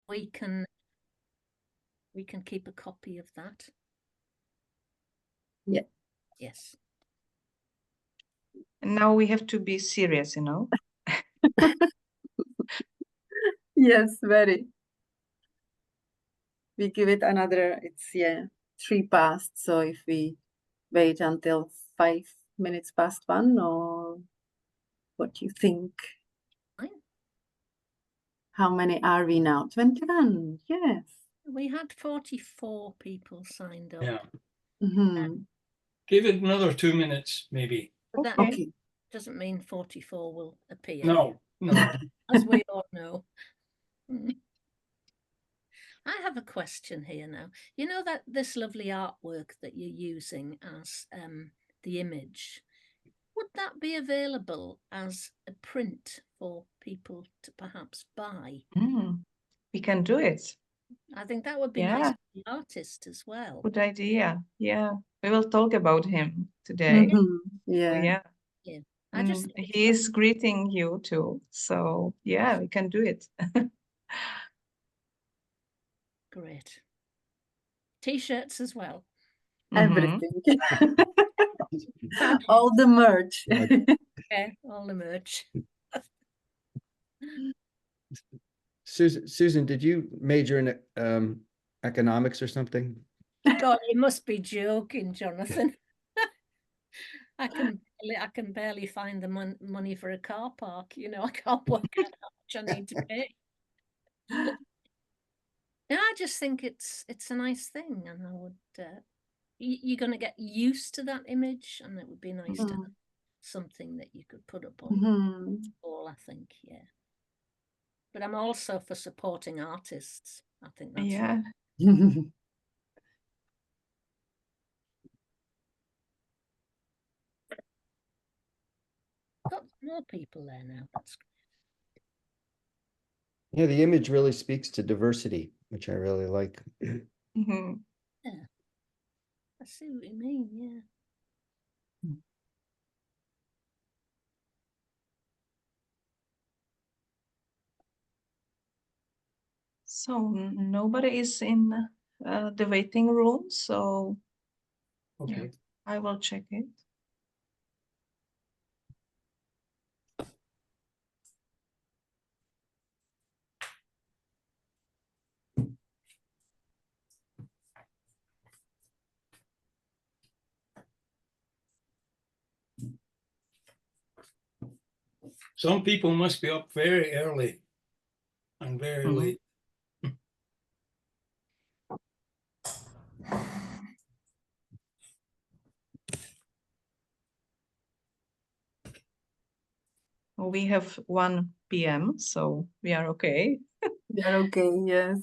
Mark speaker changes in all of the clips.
Speaker 1: we can keep a copy of that.
Speaker 2: Yeah.
Speaker 1: Yes.
Speaker 3: And now we have to be serious, you know.
Speaker 2: Yes, very. We give it another, it's 3 past, so if we wait until 5 minutes past 1, or what do you think?
Speaker 1: Fine.
Speaker 2: How many are we now? 21, yes.
Speaker 1: We had 44 people signed up.
Speaker 4: Yeah.
Speaker 2: Mm-hmm.
Speaker 4: Give it another 2 minutes, maybe.
Speaker 1: But that
Speaker 2: Okay.
Speaker 1: doesn't mean 44 will appear.
Speaker 4: No, no.
Speaker 1: As we all know. I have a question here now. You know that this lovely artwork that you're using as the image, would that be available as a print for people to perhaps buy?
Speaker 3: We can do it.
Speaker 1: I think that would be nice for the artist as well.
Speaker 3: Good idea. Yeah, we will talk about him today.
Speaker 2: Yeah.
Speaker 1: Yeah. I just
Speaker 3: he is greeting you too. So yeah, we can do it.
Speaker 1: Great. T-shirts as well.
Speaker 2: Everything. All the merch.
Speaker 1: Okay, all the merch.
Speaker 5: Susan, did you major in economics or something?
Speaker 1: God, you must be joking, Jonathan. I can barely find the money for a car park. You know, I can't work out how much I need to pay. Yeah, I just think it's a nice thing, and I would. You're going to get used to that image, and it would be nice to have something that you could put up on all. I think, yeah. But I'm also for supporting artists. I think that's got more people there now. That's great.
Speaker 5: Yeah, the image really speaks to diversity, which I really like.
Speaker 1: Yeah, I see what you mean. Yeah.
Speaker 3: So nobody is in the waiting room, so
Speaker 4: Okay.
Speaker 3: I will check it.
Speaker 4: Some people must be up very early and very late.
Speaker 3: We have 1 p.m., so we are okay.
Speaker 2: We are okay, yes.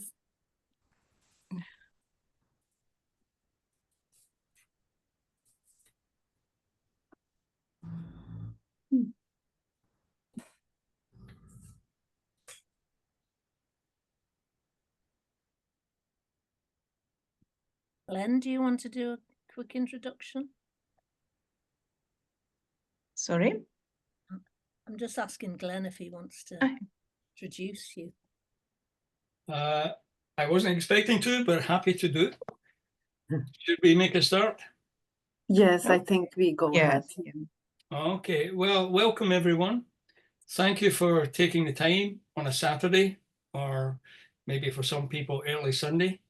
Speaker 1: Glenn, do you want to do a quick introduction?
Speaker 3: Sorry?
Speaker 1: I'm just asking Glenn if he wants to introduce you.
Speaker 4: I wasn't expecting to, but happy to do it. Should we make a start?
Speaker 2: Yes, I think we go ahead.
Speaker 4: Okay, well, welcome everyone. Thank you for taking the time on a Saturday, or maybe for some people early Sunday.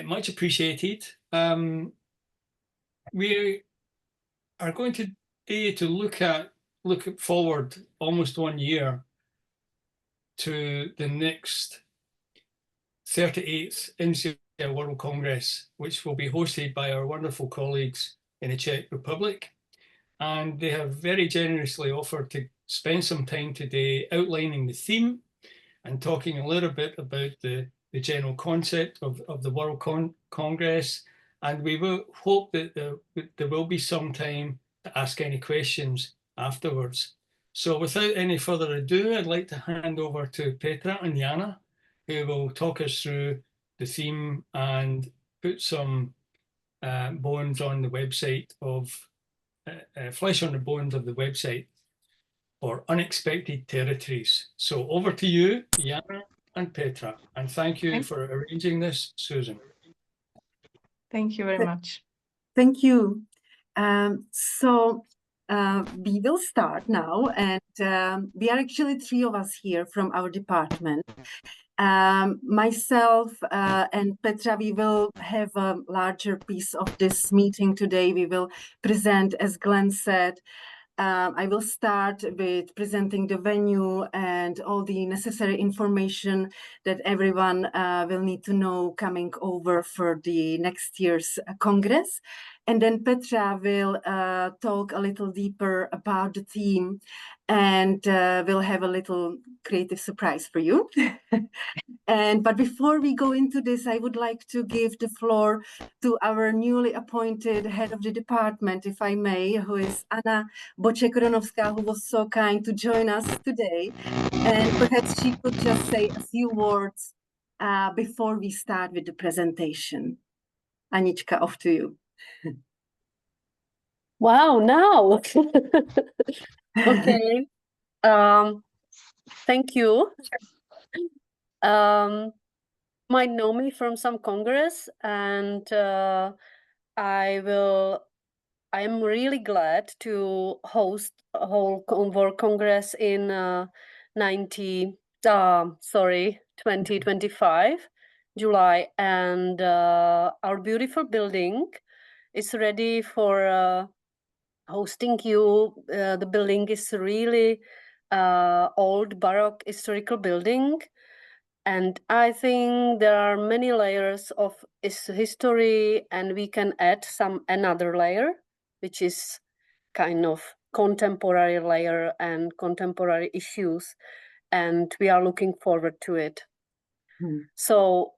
Speaker 4: Much appreciated. We are going today to look forward almost 1 year to the next 38th InSEA World Congress, which will be hosted by our wonderful colleagues in the Czech Republic. And they have very generously offered to spend some time today outlining the theme and talking a little bit about the general concept of the World Congress. And we will hope that there will be some time to ask any questions afterwards. So without any further ado, I'd like to hand over to Petra and Jana, who will talk us through the theme and put some bones on the website of flesh on the bones of the website for unexpected territories. So over to you, Jana and Petra. And thank you for arranging this, Susan.
Speaker 3: Thank you very much.
Speaker 2: Thank you. So we will start now, and we are actually 3 of us here from our department. Myself and Petra, we will have a larger piece of this meeting today. We will present, as Glenn said. I will start with presenting the venue and all the necessary information that everyone will need to know coming over for the next year's Congress. And then Petra will talk a little deeper about the theme, and we'll have a little creative surprise for you. But before we go into this, I would like to give the floor to our newly appointed head of the department, if I may, who is Jana, who was so kind to join us today. And perhaps she could just say a few words before we start with the presentation. Anička, off to you.
Speaker 6: Wow, now. Okay. Thank you. Might know me from some congress, and I am really glad to host a whole World Congress in 2025 July, and our beautiful building is ready for hosting you. The building is really old Baroque historical building, and I think there are many layers of history, and we can add another layer, which is kind of contemporary layer and contemporary issues, and we are looking forward to it. So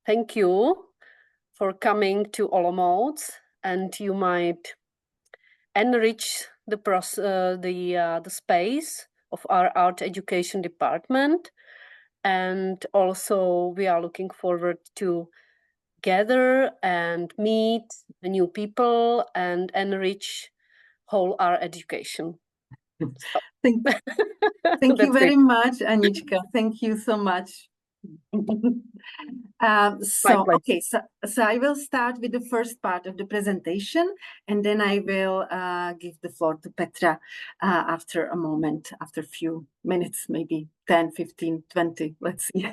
Speaker 6: thank you for coming to Olomouc, and you might enrich the space of our art education department. And also we are looking forward to gather and meet new people and enrich whole our education.
Speaker 2: Thank you very much, Anička. Thank you so much. So I will start with the first part of the presentation, and then I will give the floor to Petra after a moment, after a few minutes, maybe 10, 15, 20, let's see.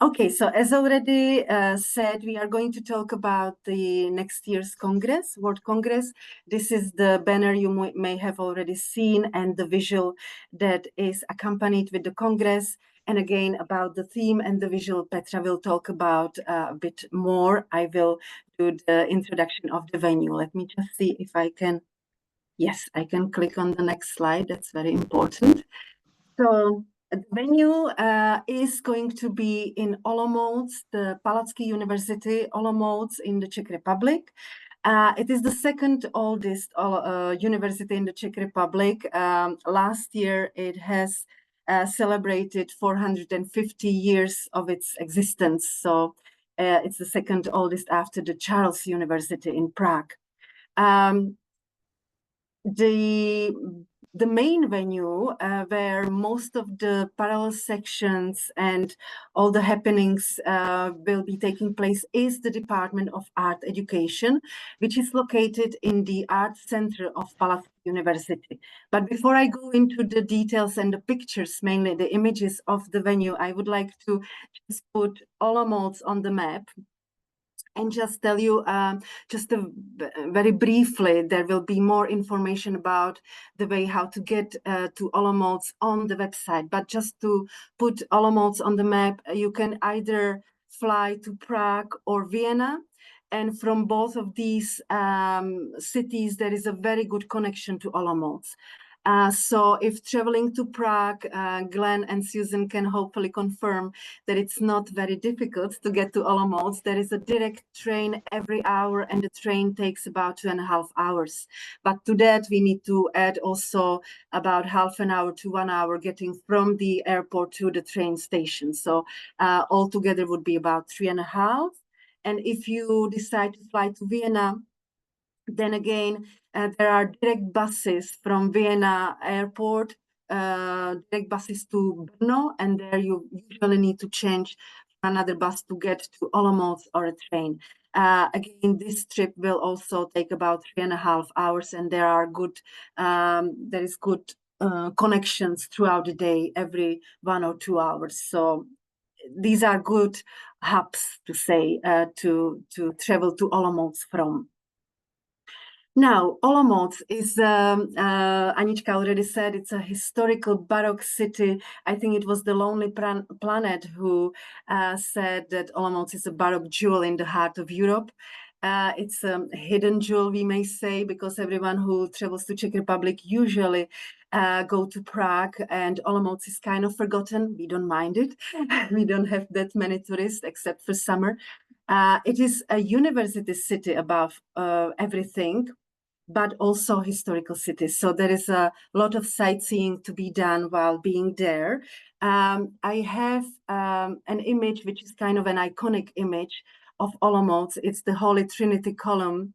Speaker 2: Okay, so as already said, we are going to talk about the next year's Congress, World Congress. This is the banner you may have already seen, and the visual that is accompanied with the Congress. And again, about the theme and the visual, Petra will talk about a bit more. I will do the introduction of the venue. Let me just see if I can. Yes, I can click on the next slide. That's very important. So the venue is going to be in Olomouc, the Palacký University, Olomouc in the Czech Republic. It is the second oldest university in the Czech Republic. Last year, it has celebrated 450 years of its existence. So it's the second oldest after the Charles University in Prague. The main venue where most of the parallel sections and all the happenings will be taking place is the Department of Art Education, which is located in the Art Center of Palacký University. But before I go into the details and the pictures, mainly the images of the venue, I would like to just put Olomouc on the map. And just tell you, very briefly, there will be more information about the way how to get to Olomouc on the website. But just to put Olomouc on the map, you can either fly to Prague or Vienna. And from both of these cities, there is a very good connection to Olomouc. So if traveling to Prague, Glenn and Susan can hopefully confirm that it's not very difficult to get to Olomouc. There is a direct train every hour, and the train takes about 2.5 hours. But to that, we need to add also about half an hour to 1 hour getting from the airport to the train station. So altogether would be about 3.5. And if you decide to fly to Vienna, then again, there are direct buses from Vienna airport direct buses to Brno, and there you usually need to change another bus to get to Olomouc or a train. Again, this trip will also take about 3.5 hours, and there are good, there is good connections throughout the day, every 1 or 2 hours. So these are good hubs to say to travel to Olomouc from. Now, Olomouc is, Anička already said, it's a historical Baroque city. I think it was the Lonely Planet who said that Olomouc is a Baroque jewel in the heart of Europe. It's a hidden jewel, we may say, because everyone who travels to Czech Republic usually go to Prague, and Olomouc is kind of forgotten. We don't mind it. We don't have that many tourists except for summer. It is a university city above everything, but also historical city. So there is a lot of sightseeing to be done while being there. I have an image, which is kind of an iconic image of Olomouc. It's the Holy Trinity column,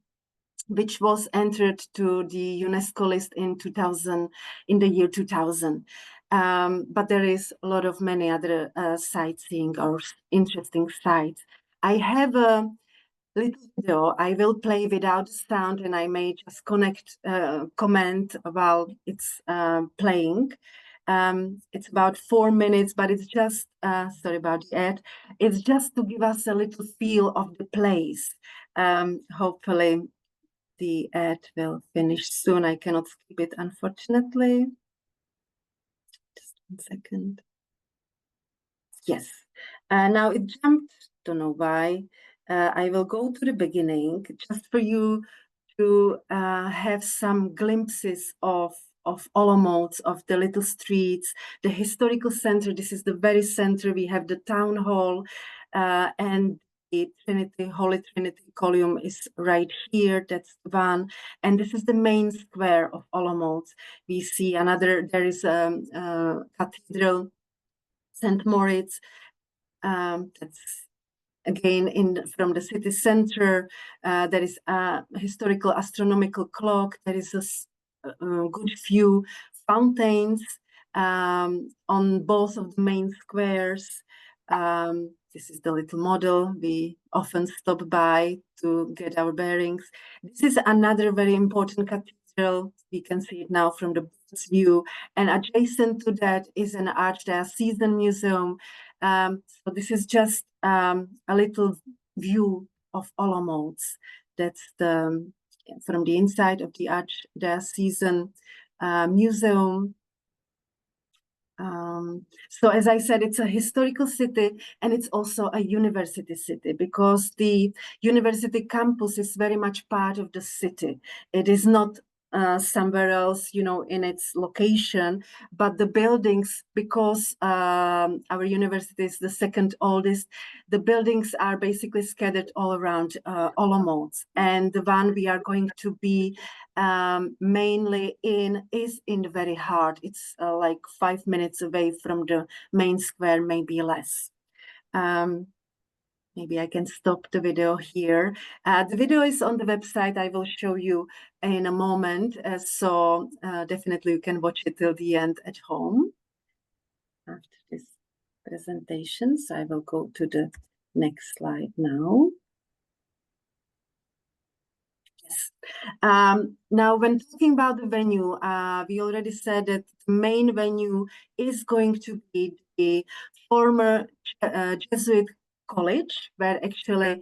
Speaker 2: which was entered to the UNESCO list in 2000, in the year 2000. But there is a lot of many other sightseeing or interesting sites. I have a little video I will play without sound, and I may just comment while it's playing. It's about 4 minutes, but it's just, sorry about the ad, it's just to give us a little feel of the place. Hopefully the ad will finish soon. I cannot skip it, unfortunately. Just 1 second. Yes, now it jumped, don't know why. I will go to the beginning just for you to have some glimpses of Olomouc, of the little streets, the historical center. This is the very center. We have the town hall, and the Holy Trinity column is right here. That's one. And this is the main square of Olomouc. We see another, there is a cathedral, St. Moritz. That's again from the city center. There is a historical astronomical clock. There is a good few fountains on both of the main squares. This is the little model we often stop by to get our bearings. This is another very important cathedral. We can see it now from the view, and adjacent to that is an Archdiocesan museum. So this is just a little view of Olomouc. That's from the inside of the Archdiocesan museum. So as I said, it's a historical city, and it's also a university city, because the university campus is very much part of the city. It is not somewhere else, you know, in its location, but the buildings, because our university is the second oldest, the buildings are basically scattered all around Olomouc, and the one we are going to be mainly in is in the very heart. It's like 5 minutes away from the main square, maybe less. Maybe I can stop the video here. The video is on the website. I will show you in a moment. So definitely you can watch it till the end at home. After this presentation, so I will go to the next slide now. Yes. Now, when talking about the venue, we already said that the main venue is going to be the former Jesuit college, where actually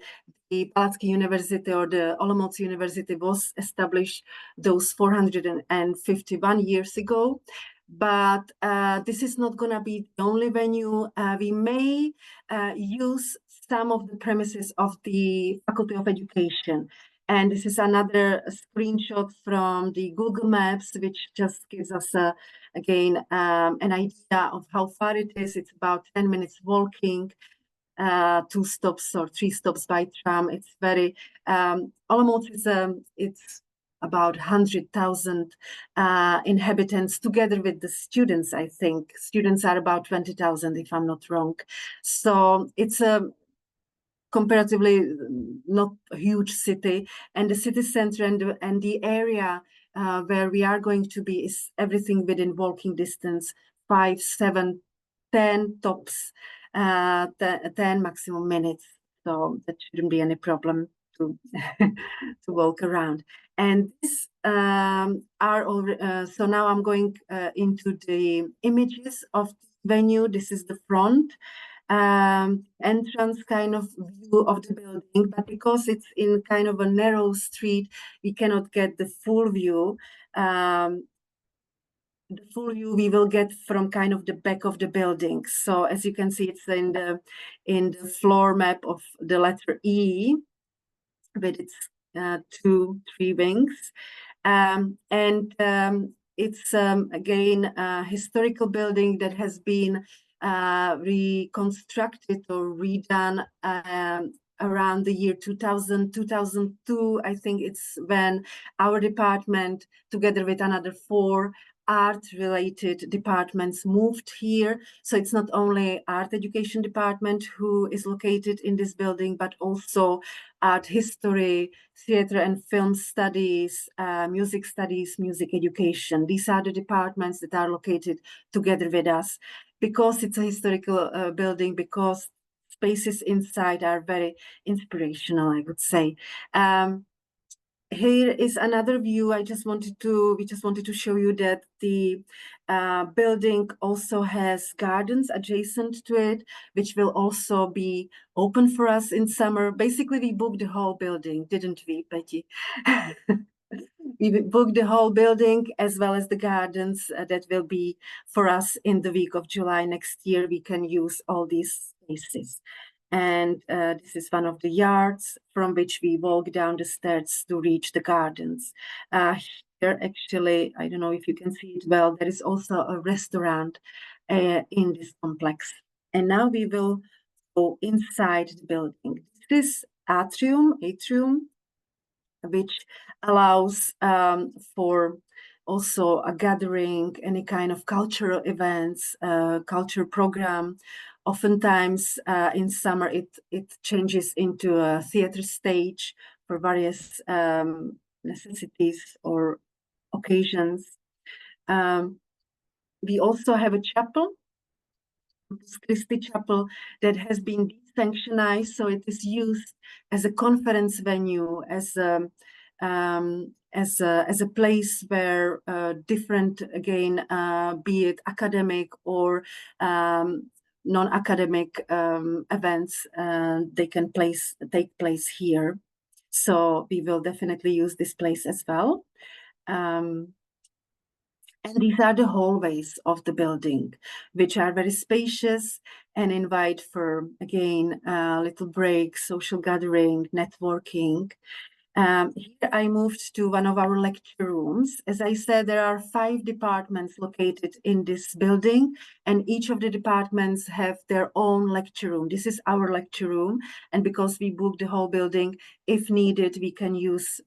Speaker 2: the Palacký University or the Olomouc University was established those 451 years ago. But this is not going to be the only venue. We may use some of the premises of the Faculty of Education. And this is another screenshot from the Google Maps, which just gives us, again, an idea of how far it is. It's about 10 minutes walking, 2 stops or 3 stops by tram. It's very, Olomouc is, it's about 100,000 inhabitants together with the students, I think. Students are about 20,000, if I'm not wrong. So it's a comparatively not a huge city, and the city center and the area where we are going to be is everything within walking distance, 5, 7, 10 tops, 10 maximum minutes. So that shouldn't be any problem to to walk around. And this are already, so now I'm going into the images of the venue. This is the front entrance kind of view of the building, but because it's in kind of a narrow street, we cannot get the full view. The full view we will get from kind of the back of the building. So as you can see, it's in the floor map of the letter E with its 2, 3 wings. It's again a historical building that has been reconstructed or redone around the year 2000, 2002. I think it's when our department, together with another 4 art-related departments, moved here. So it's not only art education department who is located in this building, but also art history, theater and film studies, music studies, music education. These are the departments that are located together with us. Because it's a historical building, because spaces inside are very inspirational, I would say. Here is another view. We just wanted to show you that the building also has gardens adjacent to it, which will also be open for us in summer. Basically, we booked the whole building, didn't we, Betty? We booked the whole building as well as the gardens that will be for us in the week of July next year. We can use all these spaces. And this is one of the yards from which we walk down the stairs to reach the gardens. Here, actually, I don't know if you can see it well, there is also a restaurant in this complex. And now we will go inside the building. This is atrium, which allows for also a gathering, any kind of cultural events, culture program. Oftentimes in summer, it changes into a theater stage for various necessities or occasions. We also have a chapel, Christi Chapel, that has been desanctionized, so it is used as a conference venue, as a place where different, again, be it academic or non-academic events, they can take place here. So we will definitely use this place as well. And these are the hallways of the building, which are very spacious and invite for, again, little breaks, social gathering, networking. Here I moved to one of our lecture rooms. As I said, there are 5 departments located in this building, and each of the departments have their own lecture room. This is our lecture room, and because we booked the whole building, if needed, we can use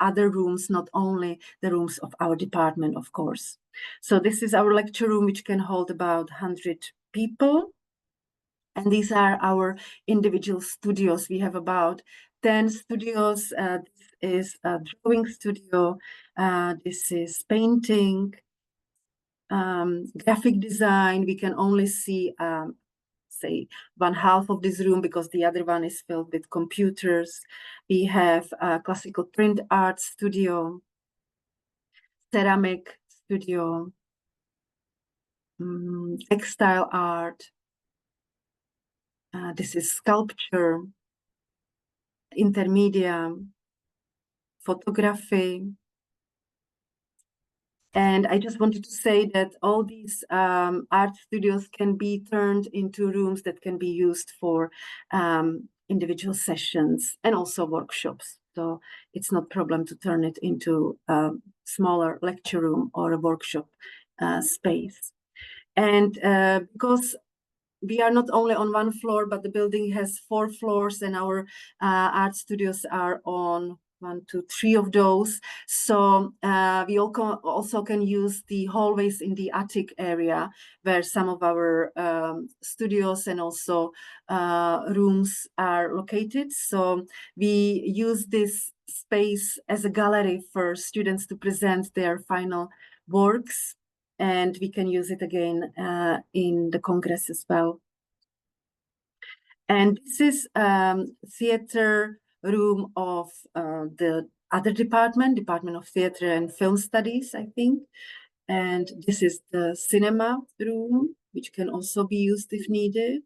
Speaker 2: other rooms, not only the rooms of our department, of course. So this is our lecture room, which can hold about 100 people. And these are our individual studios. We have about 10 studios. This is a drawing studio. This is painting, graphic design. We can only see, say, 1/2 of this room because the other one is filled with computers. We have a classical print art studio, ceramic studio, textile art. This is sculpture, intermedia, photography. And I just wanted to say that all these art studios can be turned into rooms that can be used for individual sessions and also workshops. So it's not a problem to turn it into a smaller lecture room or a workshop space. And because we are not only on 1 floor, but the building has 4 floors, and our art studios are on 1, 2, 3 of those. So we also can use the hallways in the attic area where some of our studios and also rooms are located. So we use this space as a gallery for students to present their final works, and we can use it again in the Congress as well. And this is theater room of the other Department of Theater and Film Studies, I think. And this is the cinema room, which can also be used if needed.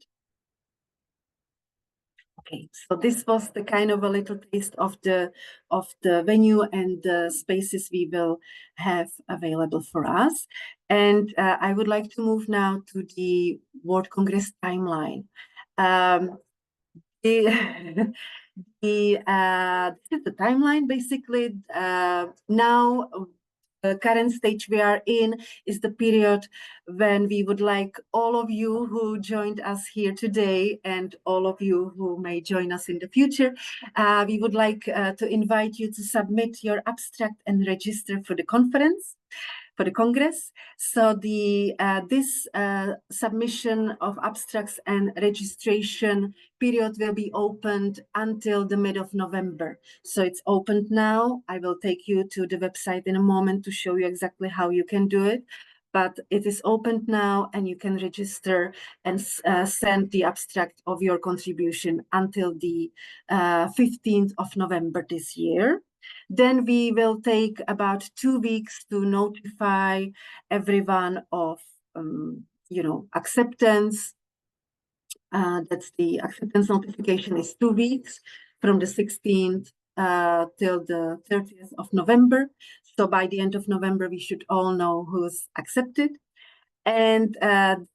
Speaker 2: Okay, so this was the kind of a little taste of the venue and the spaces we will have available for us. And I would like to move now to the World Congress timeline. This is the timeline, basically. Now, the current stage we are in is the period when we would like all of you who joined us here today and all of you who may join us in the future, we would like to invite you to submit your abstract and register for the conference, for the Congress. So this submission of abstracts and registration period will be opened until the mid of November. So it's opened now. I will take you to the website in a moment to show you exactly how you can do it. But it is opened now, and you can register and send the abstract of your contribution until the 15th of November this year. Then we will take about 2 weeks to notify everyone of, acceptance. That's the acceptance notification is 2 weeks from the 16th till the 30th of November. So by the end of November, we should all know who's accepted. And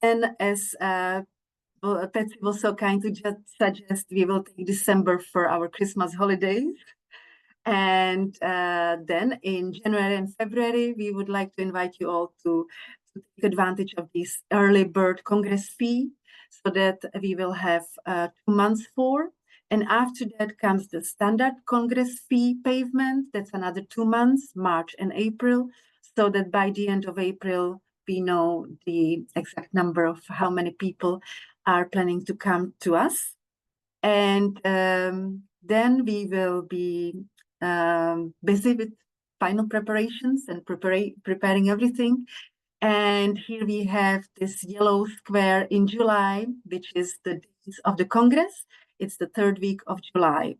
Speaker 2: then, as Petra was so kind to just suggest, we will take December for our Christmas holidays. And then in January and February, we would like to invite you all to take advantage of this early bird Congress fee, so that we will have 2 months for. And after that comes the standard Congress fee payment. That's another 2 months, March and April, so that by the end of April, we know the exact number of how many people are planning to come to us. And then we will be busy with final preparations and preparing everything. And here we have this yellow square in July, which is the dates of the Congress. It's the 3rd week of July.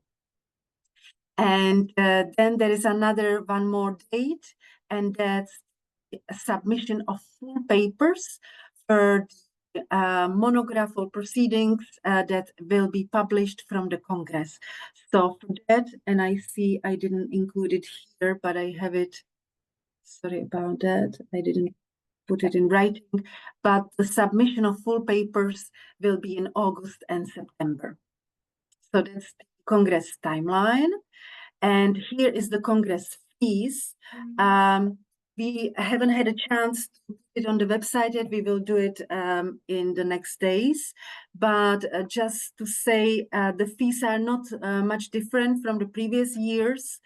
Speaker 2: And then there is one more date, and that's a submission of full papers for monograph or proceedings that will be published from the Congress. So for that, and I see I didn't include it here, but I have it. Sorry about that. I didn't put it in writing, but the submission of full papers will be in August and September. So that's the Congress timeline. And here is the Congress fees. We haven't had a chance to put it on the website yet. We will do it in the next days. But just to say, the fees are not much different from the previous years.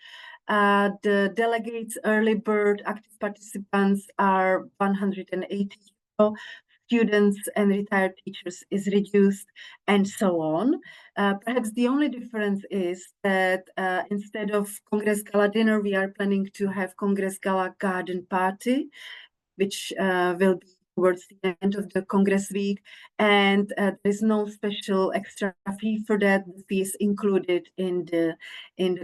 Speaker 2: The delegates, early bird, active participants are 180 euro. Students and retired teachers is reduced, and so on. Perhaps the only difference is that instead of Congress Gala dinner, we are planning to have Congress Gala garden party, which will be towards the end of the Congress week. And there is no special extra fee for that. The fee is included in the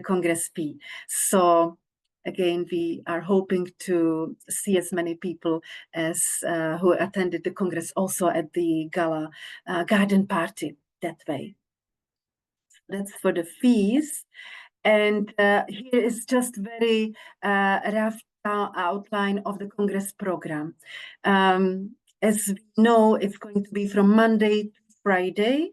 Speaker 2: Congress fee. So again, we are hoping to see as many people as who attended the Congress also at the Gala garden party that way. That's for the fees. And here is just very rough outline of the Congress program. As we know, it's going to be from Monday to Friday.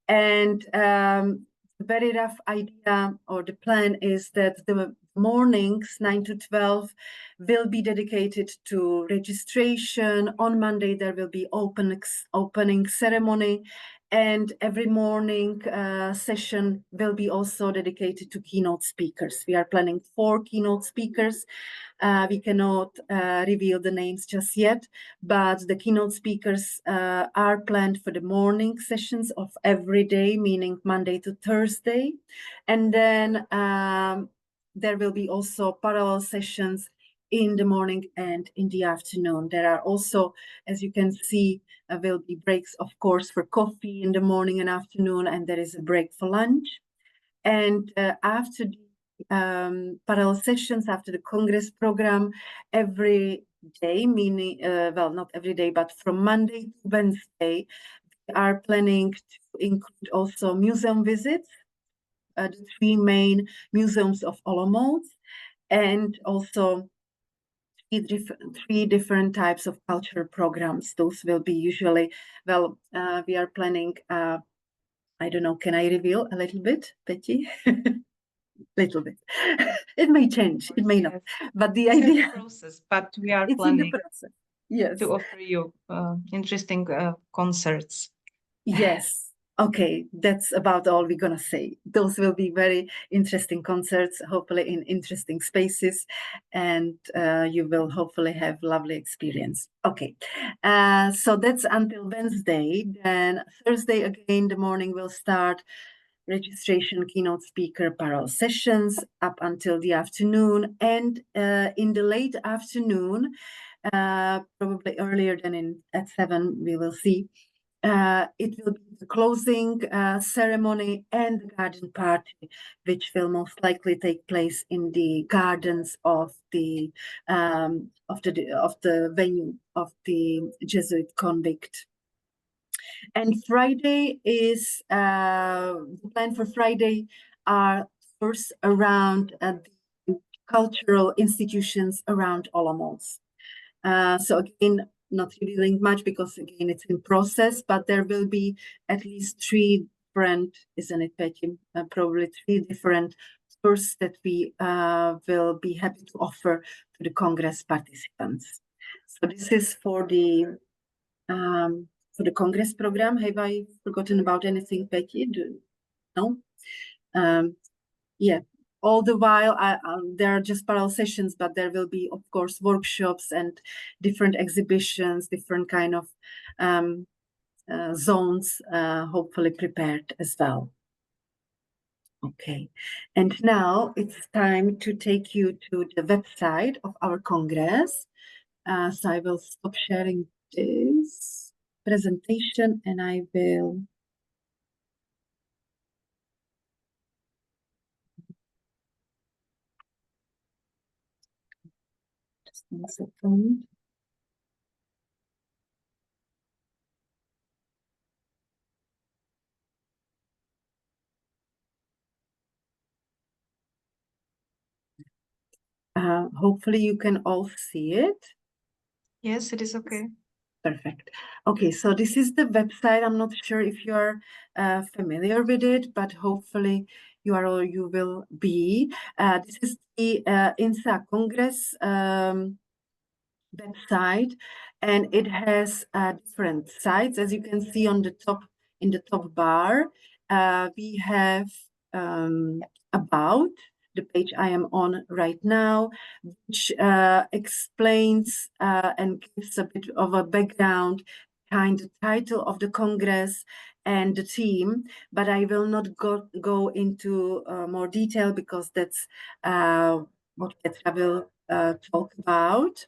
Speaker 2: And the very rough idea or the plan is that the mornings 9 to 12 will be dedicated to registration. On Monday, there will be opening ceremony, and every morning session will be also dedicated to keynote speakers. We are planning 4 keynote speakers. We cannot reveal the names just yet, but the keynote speakers are planned for the morning sessions of every day, meaning Monday to Thursday. And then there will be also parallel sessions in the morning and in the afternoon. There are also, as you can see, will be breaks, of course, for coffee in the morning and afternoon, and there is a break for lunch. And after the parallel sessions, after the Congress program, every day, meaning, well, not every day, but from Monday to Wednesday, we are planning to include also museum visits, the 3 main museums of Olomouc, and also 3 different types of cultural programs. Those will be usually, well, we are planning, I don't know, can I reveal a little bit, Betty? Little bit. It may change, it may not, but the
Speaker 3: It's
Speaker 2: idea.
Speaker 3: in the process, but we are
Speaker 2: It's
Speaker 3: planning
Speaker 2: in the process. Yes.
Speaker 3: to offer you interesting concerts.
Speaker 2: Yes. Okay, that's about all we're gonna say. Those will be very interesting concerts, hopefully in interesting spaces, and you will hopefully have lovely experience. Okay, so that's until Wednesday. Then Thursday again, the morning will start registration, keynote speaker, parallel sessions up until the afternoon, and in the late afternoon, probably earlier than at 7, we will see. It will be the closing ceremony and the garden party, which will most likely take place in the gardens of the venue of the Jesuit convict. And Friday is the plan for Friday are first around the cultural institutions around Olomouc. So again, not revealing much because again it's in process, but there will be at least 3 different, isn't it, Petty? Probably 3 different tours that we will be happy to offer to the Congress participants. So this is for the Congress program. Have I forgotten about anything, Petty? No? Yeah. All the while, there are just parallel sessions, but there will be, of course, workshops and different exhibitions, different kind of zones, hopefully prepared as well. Okay, and now it's time to take you to the website of our Congress. So I will stop sharing this presentation and I will just 1 second. Hopefully you can all see it.
Speaker 3: Yes, it is okay.
Speaker 2: Perfect. Okay, so this is the website. I'm not sure if you're familiar with it, but hopefully you are or you will be. This is the InSEA Congress website, and it has different sites. As you can see on the top, in the top bar, we have about the page I am on right now, which explains and gives a bit of a background, kind of title of the Congress and the theme, but I will not go into more detail because that's what Petra will talk about.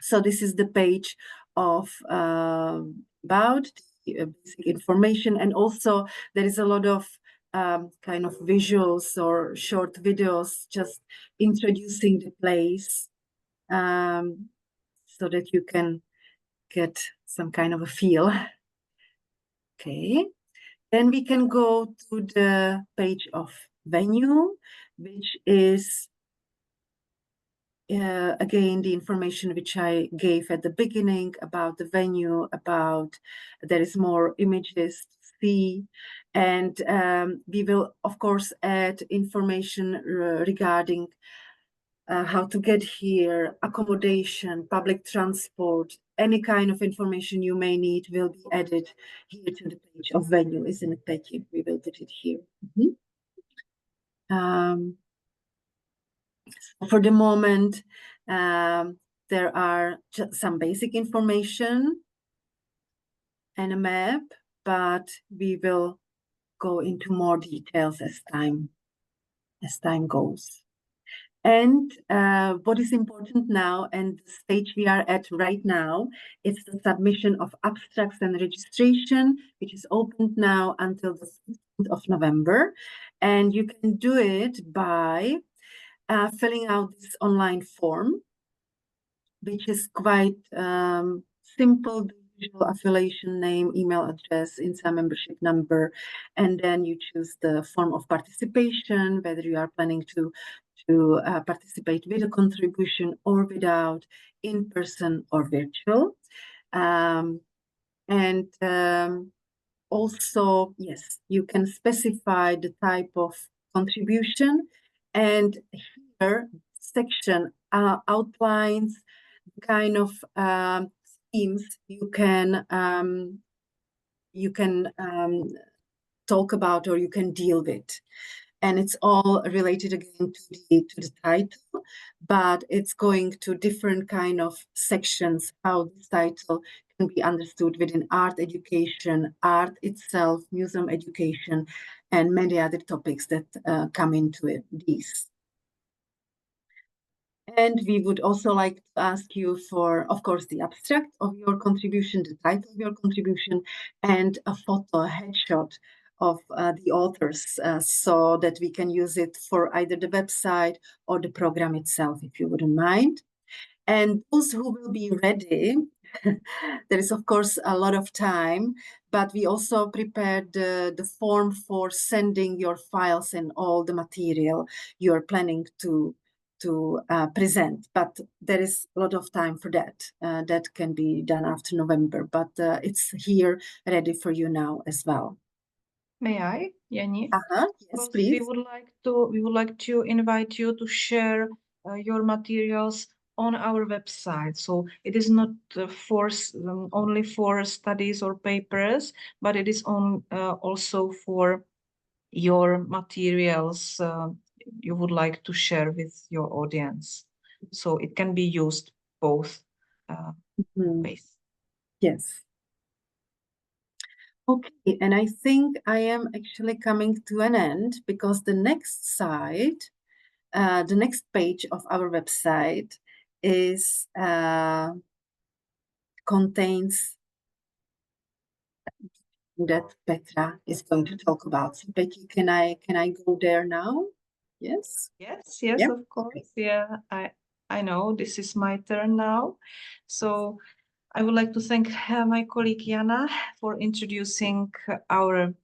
Speaker 2: So this is the page of about basic information, and also there is a lot of kind of visuals or short videos just introducing the place, so that you can get some kind of a feel. Okay, then we can go to the page of venue, which is again, the information which I gave at the beginning about the venue, about there is more images to see, and we will, of course, add information regarding how to get here, accommodation, public transport, any kind of information you may need will be added here to the page of venue, isn't it, Petty? We will put it here. For the moment, there are just some basic information and a map, but we will go into more details as time as time goes. And what is important now, and the stage we are at right now, is the submission of abstracts and registration, which is opened now until the 15th of November. And you can do it by filling out this online form, which is quite simple. Usual affiliation name, email address, InSEA membership number, and then you choose the form of participation, whether you are planning to participate with a contribution or without, in person or virtual. Also, yes, you can specify the type of contribution, and here section outlines the kind of themes you can talk about or you can deal with. And it's all related again to the title, but it's going to different kind of sections, how this title can be understood within art education, art itself, museum education, and many other topics that come into it, these. And we would also like to ask you for, of course, the abstract of your contribution, the title of your contribution, and a photo, a headshot of the authors, so that we can use it for either the website or the program itself, if you wouldn't mind. And those who will be ready, there is, of course, a lot of time, but we also prepared the form for sending your files and all the material you're planning to present, but there is a lot of time for that. That can be done after November, but it's here ready for you now as well.
Speaker 3: May I, Jani?
Speaker 2: Yes, please.
Speaker 3: We would like to invite you to share your materials on our website. So it is not only for studies or papers, but it is also for your materials you would like to share with your audience. So it can be used both ways.
Speaker 2: Yes. Okay, and I think I am actually coming to an end, because the next site, the next page of our website is contains that Petra is going to talk about. So Petra, can I go there now? Yes.
Speaker 3: Yes,
Speaker 2: Yeah.
Speaker 3: of course. Yeah, I know this is my turn now. So I would like to thank my colleague Jana for introducing our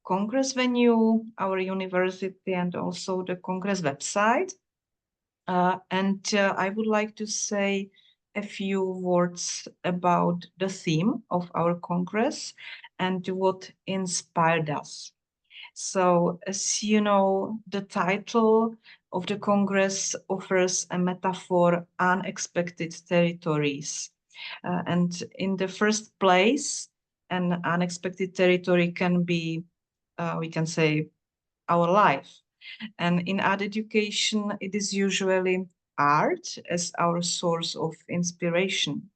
Speaker 3: Congress venue, our university, and also the Congress website. I would like to say a few words about the theme of our Congress and what inspired us. So, as you know, the title of the Congress offers a metaphor, unexpected territories. And in the first place, an unexpected territory can be, we can say, our life. And in art education, it is usually art as our source of inspiration,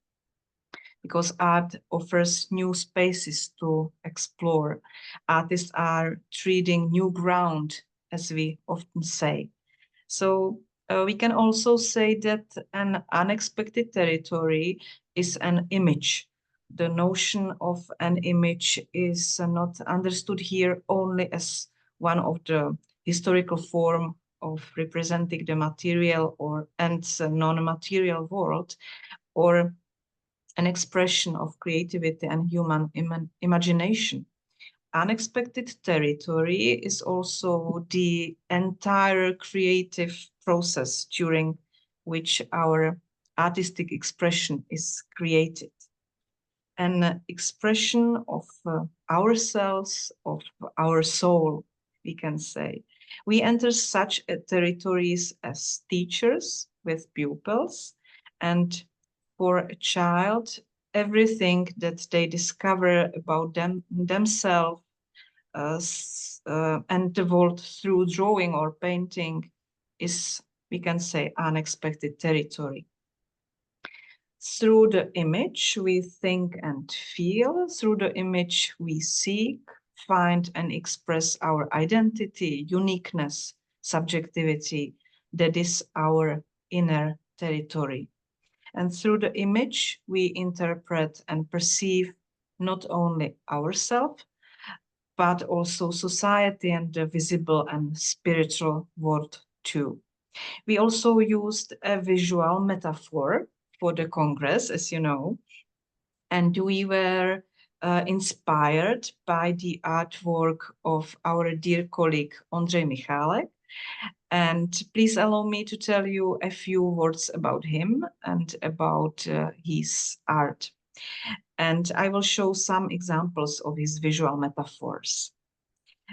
Speaker 3: because art offers new spaces to explore. Artists are treading new ground, as we often say. So we can also say that an unexpected territory is an image. The notion of an image is not understood here only as one of the historical form of representing the material and non-material world, or an expression of creativity and human imagination. Unexpected territory is also the entire creative process during which our artistic expression is created. An expression of ourselves, of our soul, we can say. We enter such territories as teachers with pupils, and for a child, everything that they discover about themselves and the world through drawing or painting is, we can say, unexpected territory. Through the image, we think and feel. Through the image, we seek, find, and express our identity, uniqueness, subjectivity that is our inner territory. And through the image, we interpret and perceive not only ourselves, but also society and the visible and spiritual world too. We also used a visual metaphor for the Congress, as you know, and we were inspired by the artwork of our dear colleague Ondřej Michálek. And please allow me to tell you a few words about him and about his art. And I will show some examples of his visual metaphors.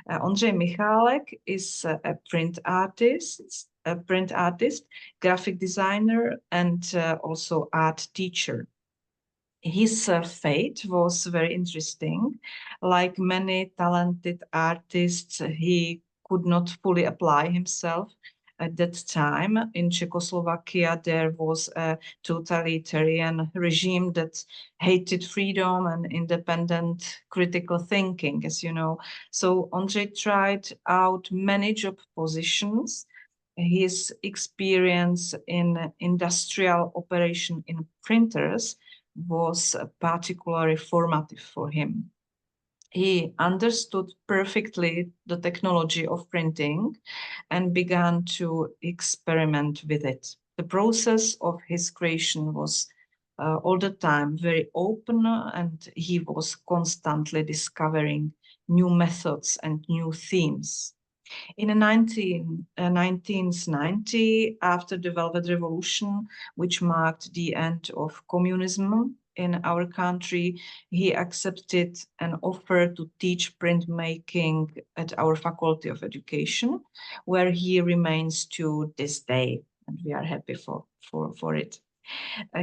Speaker 3: Ondřej Michálek is a print artist, graphic designer, and also art teacher. His fate was very interesting. Like many talented artists, he could not fully apply himself at that time. In Czechoslovakia, there was a totalitarian regime that hated freedom and independent critical thinking, as you know. So Ondřej tried out many job positions. His experience in industrial operation in printers was particularly formative for him. He understood perfectly the technology of printing and began to experiment with it. The process of his creation was all the time very open, and he was constantly discovering new methods and new themes. In 1990, after the Velvet Revolution, which marked the end of communism in our country, he accepted an offer to teach printmaking at our Faculty of Education, where he remains to this day, and we are happy for it.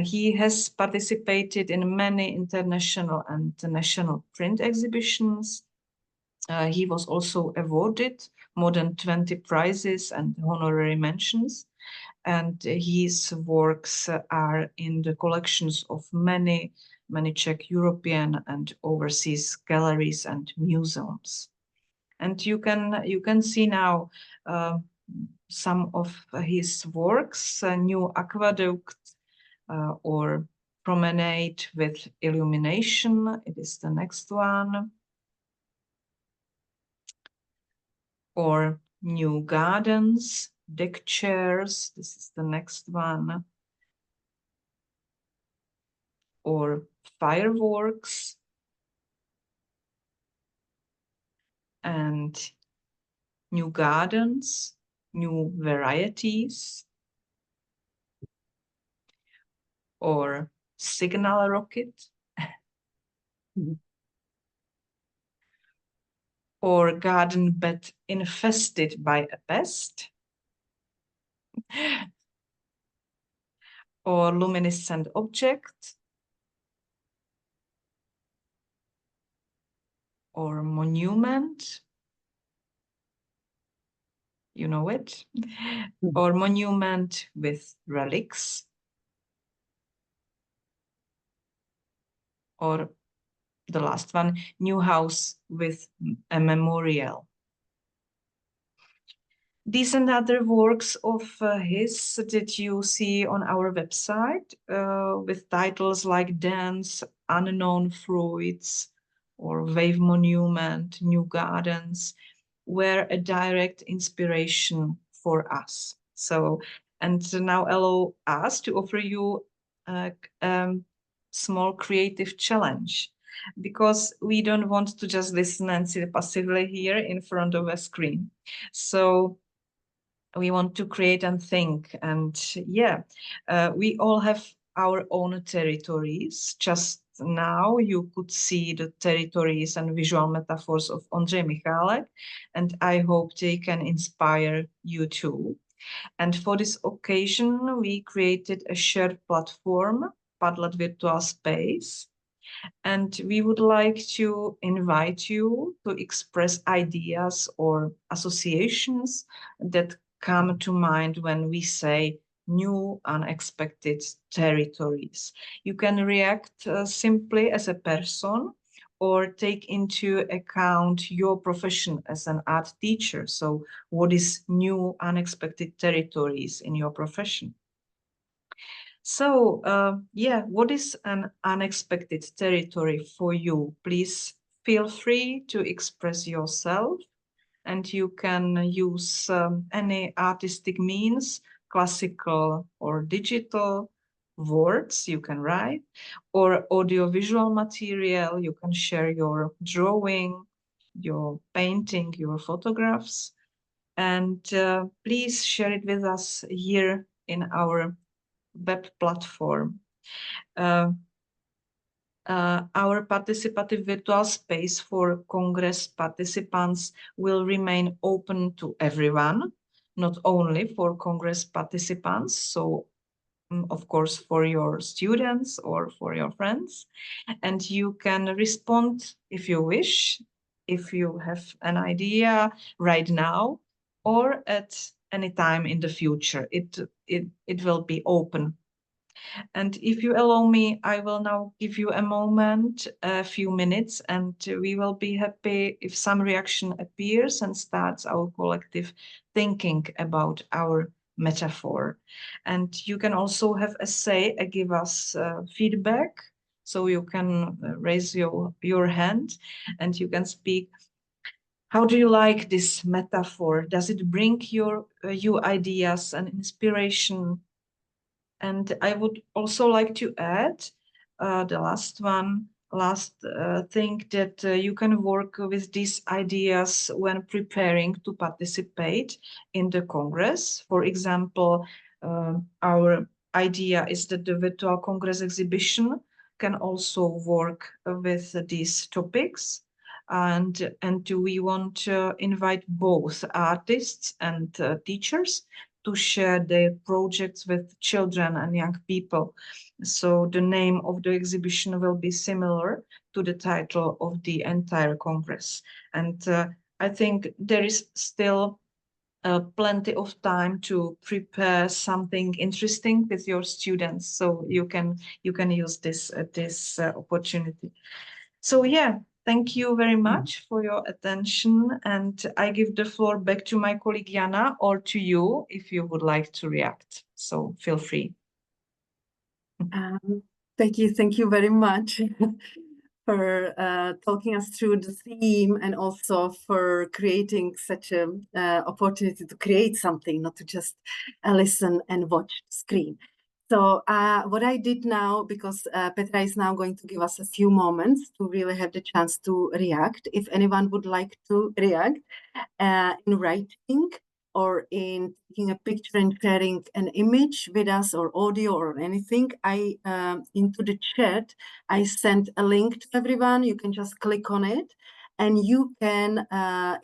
Speaker 3: He has participated in many international and national print exhibitions. He was also awarded more than 20 prizes and honorary mentions, and his works are in the collections of many Czech European and overseas galleries and museums. And you can see now some of his works, New Aqueduct or Promenade with Illumination. It is the next one. Or New Gardens, Deck Chairs, this is the next one. Or Fireworks. And New Gardens, New Varieties. Or Signal Rocket. Or Garden Bed Infested by a Pest. Or Luminescent Object. Or Monument. You know it. Or Monument with Relics. Or the last one, New House with a Memorial. These and other works of his that you see on our website with titles like Dance, Unknown Fruits, or Wave Monument, New Gardens, were a direct inspiration for us. So, and now allow us to offer you a small creative challenge, because we don't want to just listen and sit passively here in front of a screen. So we want to create and think, and yeah, we all have our own territories. Just now you could see the territories and visual metaphors of Ondřej Michálek, and I hope they can inspire you too. And for this occasion, we created a shared platform, Padlet Virtual Space, and we would like to invite you to express ideas or associations that come to mind when we say new unexpected territories. You can react simply as a person or take into account your profession as an art teacher. So what is new, unexpected territories in your profession? So yeah, what is an unexpected territory for you? Please feel free to express yourself, and you can use any artistic means, classical or digital, words you can write, or audiovisual material. You can share your drawing, your painting, your photographs, and please share it with us here in our web platform. Our participative virtual space for Congress participants will remain open to everyone, not only for Congress participants, so of course for your students or for your friends. And you can respond if you wish, if you have an idea right now or at any time in the future. It will be open. And if you allow me, I will now give you a moment, a few minutes, and we will be happy if some reaction appears and starts our collective thinking about our metaphor. And you can also have a say, give us feedback. So you can raise your hand and you can speak. How do you like this metaphor? Does it bring you ideas and inspiration? And I would also like to add the last thing that you can work with these ideas when preparing to participate in the Congress. For example, our idea is that the virtual Congress exhibition can also work with these topics. And we want to invite both artists and teachers to share their projects with children and young people. So the name of the exhibition will be similar to the title of the entire Congress. And I think there is still plenty of time to prepare something interesting with your students. So you can use this opportunity. So yeah, thank you very much for your attention, and I give the floor back to my colleague Jana, or to you if you would like to react. So feel free.
Speaker 2: Thank you very much for talking us through the theme, and also for creating such an opportunity to create something, not to just listen and watch the screen. So what I did now, because Petra is now going to give us a few moments to really have the chance to react. If anyone would like to react in writing or in taking a picture and sharing an image with us, or audio or anything, into the chat, I sent a link to everyone. You can just click on it. And you can,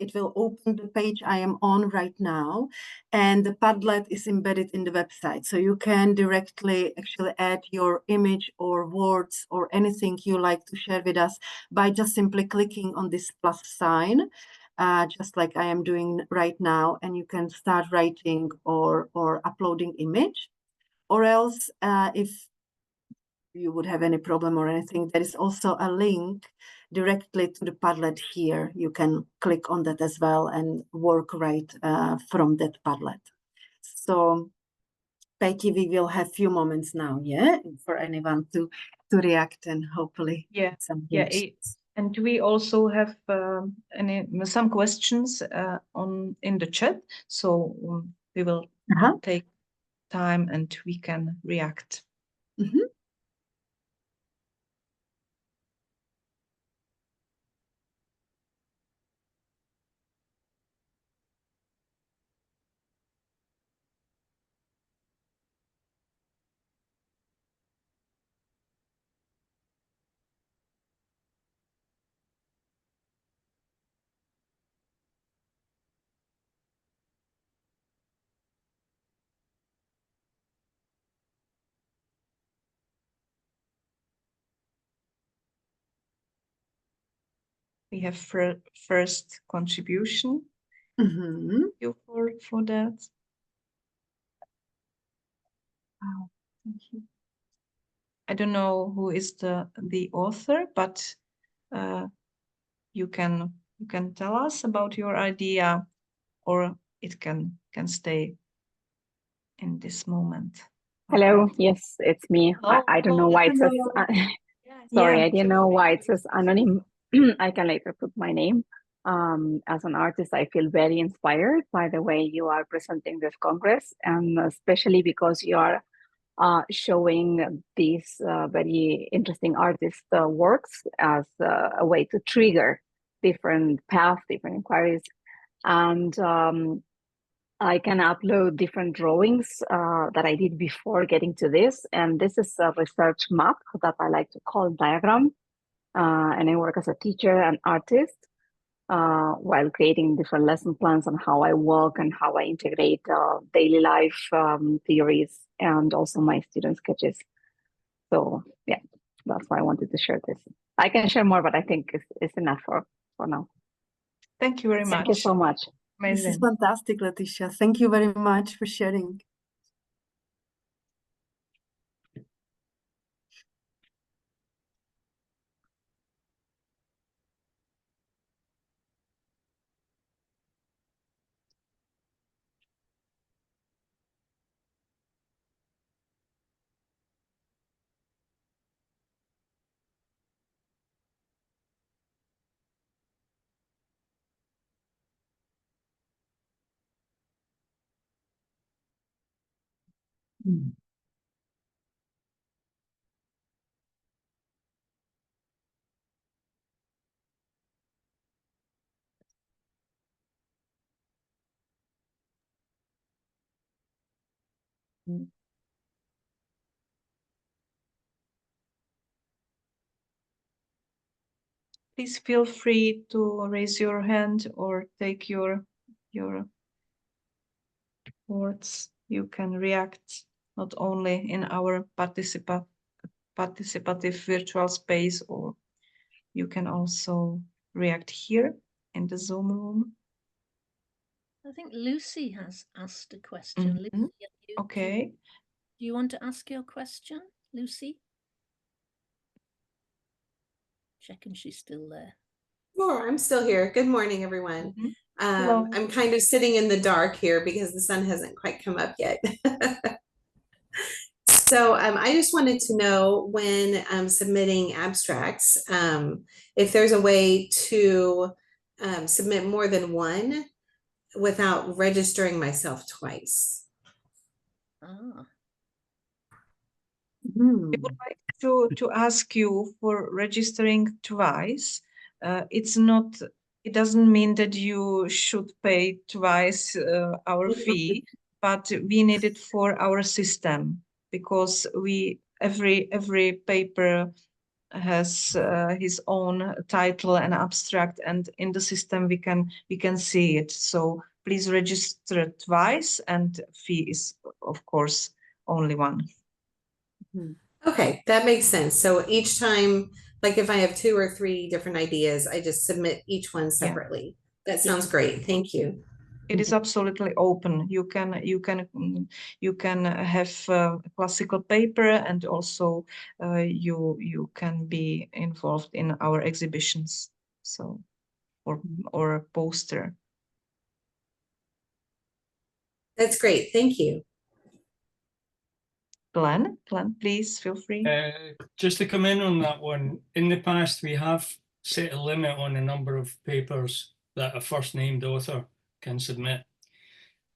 Speaker 2: it will open the page I am on right now, and the Padlet is embedded in the website. So you can directly actually add your image or words or anything you like to share with us by just simply clicking on this plus sign, just like I am doing right now. And you can start writing or uploading image. Or else, if you would have any problem or anything, there is also a link directly to the Padlet here. You can click on that as well and work right from that Padlet. So, Becky, we will have few moments now, yeah, for anyone to react and hopefully some hints.
Speaker 3: And we also have some questions in the chat, so we will take time and we can react. We have first contribution. Thank you for that. Wow, thank you. I don't know who is the author, but you can tell us about your idea, or it can stay in this moment.
Speaker 7: Hello, yes, it's me. I don't know why it says, sorry,
Speaker 3: Yeah.
Speaker 7: I didn't know why it says anonymous. I can later put my name. As an artist, I feel very inspired by the way you are presenting this Congress, and especially because you are showing these very interesting artist works as a way to trigger different paths, different inquiries. And I can upload different drawings that I did before getting to this. And this is a research map that I like to call diagram. And I work as a teacher and artist while creating different lesson plans on how I work and how I integrate daily life theories and also my student sketches. So yeah, that's why I wanted to share this. I can share more, but I think it's enough for now.
Speaker 3: Thank you very much.
Speaker 7: Thank you so much.
Speaker 3: Amazing.
Speaker 2: This is fantastic, Letitia. Thank you very much for sharing.
Speaker 3: Please feel free to raise your hand or take your words. You can react not only in our participative virtual space, or you can also react here in the Zoom room.
Speaker 1: I think Lucy has asked a question. Lucy,
Speaker 3: Okay.
Speaker 1: do you want to ask your question, Lucy? Checking she's still there.
Speaker 8: Sure, I'm still here. Good morning, everyone. I'm kind of sitting in the dark here because the sun hasn't quite come up yet. So I just wanted to know, when submitting abstracts, if there's a way to submit more than one without registering myself twice.
Speaker 1: Ah.
Speaker 3: I would like to ask you for registering twice. It doesn't mean that you should pay twice our fee, but we need it for our system, because every paper has his own title and abstract, and in the system we can see it. So please register twice, and fee is of course only one.
Speaker 8: Okay, that makes sense. So each time, like if I have 2 or 3 different ideas, I just submit each one separately. That sounds great. Thank you.
Speaker 3: It is absolutely open. You can have classical paper, and also you can be involved in our exhibitions. So, or a poster.
Speaker 8: That's great. Thank you.
Speaker 3: Glenn, please feel free.
Speaker 4: Just to come in on that one, in the past we have set a limit on the number of papers that a first named author can submit.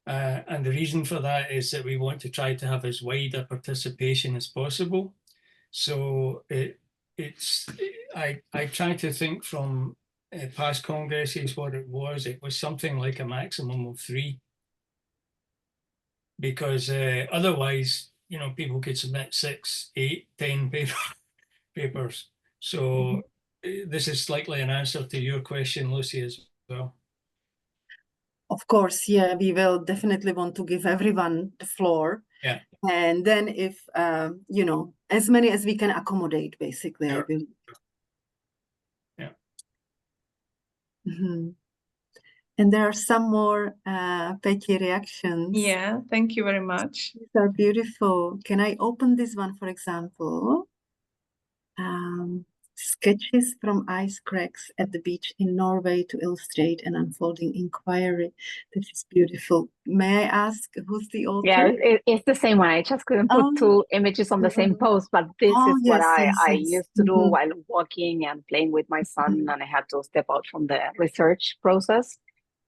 Speaker 4: And the reason for that is that we want to try to have as wide a participation as possible. So I try to think from past congresses what it was something like a maximum of 3. Because otherwise, you know, people could submit 6, 8, 10 papers. So this is slightly an answer to your question, Lucy, as well.
Speaker 2: Of course, yeah, we will definitely want to give everyone the floor.
Speaker 4: Yeah.
Speaker 2: And then if, you know, as many as we can accommodate, basically,
Speaker 4: Sure.
Speaker 2: I believe.
Speaker 4: Yeah.
Speaker 2: And there are some more petty reactions.
Speaker 3: Yeah, thank you very much.
Speaker 2: These are beautiful. Can I open this one, for example? sketches from ice cracks at the beach in Norway to illustrate an unfolding inquiry. That is beautiful. May I ask who's the author?
Speaker 7: Yeah, it's the same one. I just couldn't put two images on the same post, but this is what I used to do while walking and playing with my son, and I had to step out from the research process.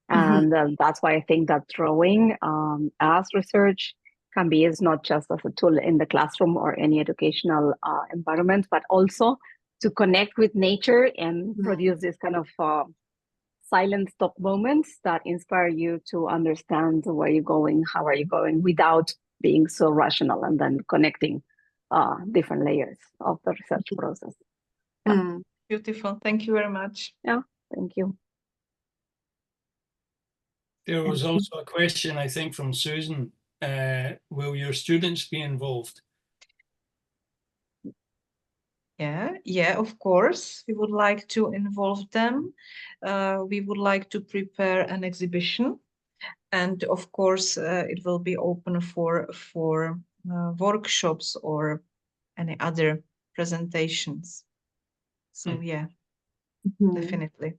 Speaker 7: And that's why I think that drawing as research can be used not just as a tool in the classroom or any educational environment, but also to connect with nature and produce this kind of silent stop moments that inspire you to understand where you're going, how are you going, without being so rational, and then connecting different layers of the research process. Yeah.
Speaker 3: Beautiful. Thank you very much.
Speaker 7: Yeah, thank you.
Speaker 4: There was also a question, I think, from Susan. Will your students be involved?
Speaker 3: Yeah, of course. We would like to involve them. We would like to prepare an exhibition. And of course, it will be open for workshops or any other presentations. So yeah, definitely.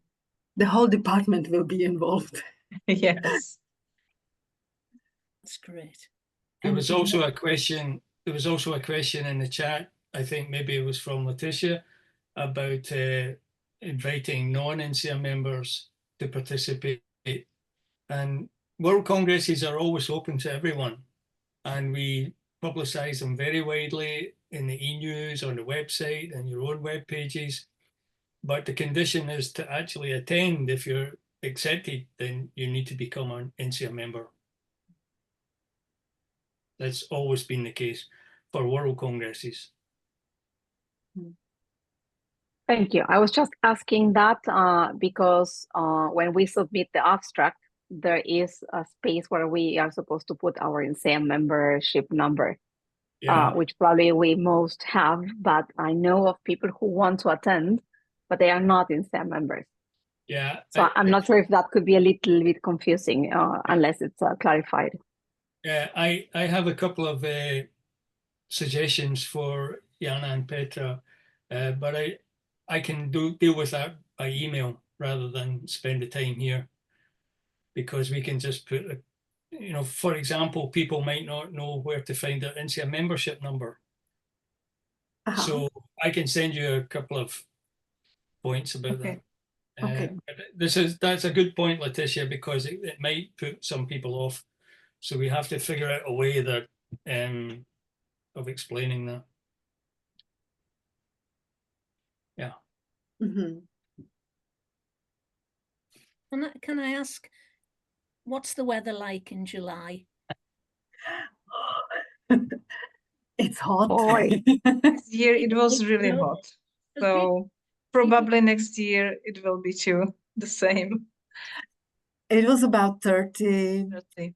Speaker 2: The whole department will be involved.
Speaker 3: Yes.
Speaker 1: That's great.
Speaker 4: There was also a question. There was also a question in the chat. I think maybe it was from Letitia about inviting non-InSEA members to participate. And World Congresses are always open to everyone, and we publicize them very widely in the e-news, on the website, and your own web pages. But the condition is to actually attend. If you're accepted, then you need to become an InSEA member. That's always been the case for World Congresses.
Speaker 7: Thank you. I was just asking that because when we submit the abstract, there is a space where we are supposed to put our InSEA membership number, which probably we most have, but I know of people who want to attend, but they are not InSEA members.
Speaker 4: Yeah.
Speaker 7: So I'm not sure if that could be a little bit confusing unless it's clarified.
Speaker 4: Yeah, I have a couple of suggestions for Jana and Petra, but I can deal with that by email rather than spend the time here, because we can just put, for example, people might not know where to find their InSEA membership number. So I can send you a couple of points about that. That's a good point, Letitia, because it might put some people off. So we have to figure out a way that of explaining that. Yeah.
Speaker 1: Can I ask, what's the weather like in July?
Speaker 2: It's hot.
Speaker 3: This year it was really hot. So probably next year it will be too the same.
Speaker 2: It was about 30,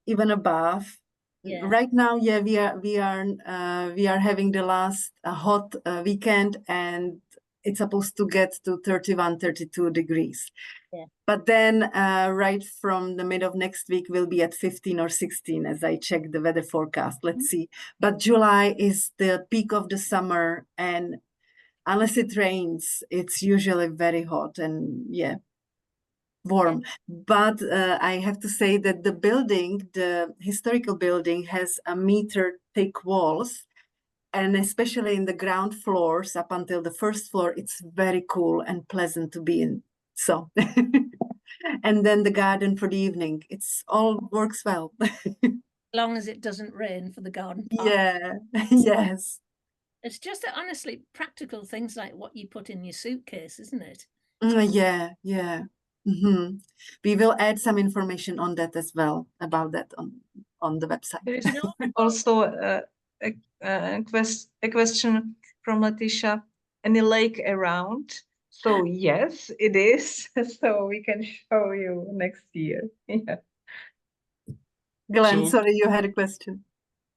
Speaker 2: even above.
Speaker 1: Yeah.
Speaker 2: Right now, yeah, we are having the last hot weekend, and it's supposed to get to 31, 32 degrees.
Speaker 1: Yeah.
Speaker 2: But then right from the mid of next week, we'll be at 15 or 16 as I check the weather forecast. Let's see. But July is the peak of the summer, and unless it rains, it's usually very hot and warm. But I have to say that the historical building has a meter thick walls, and especially in the ground floors up until the first floor, it's very cool and pleasant to be in. So, and then the garden for the evening, it's all works well.
Speaker 1: As long as it doesn't rain for the garden park.
Speaker 2: Yeah, yes.
Speaker 1: It's just honestly practical things like what you put in your suitcase, isn't it?
Speaker 2: Yeah. We will add some information on that as well, about that on the website.
Speaker 3: There is also a question from Letitia. Any lake around? So yes, it is. So we can show you next year. Yeah.
Speaker 2: Glenn, sorry, you had a question.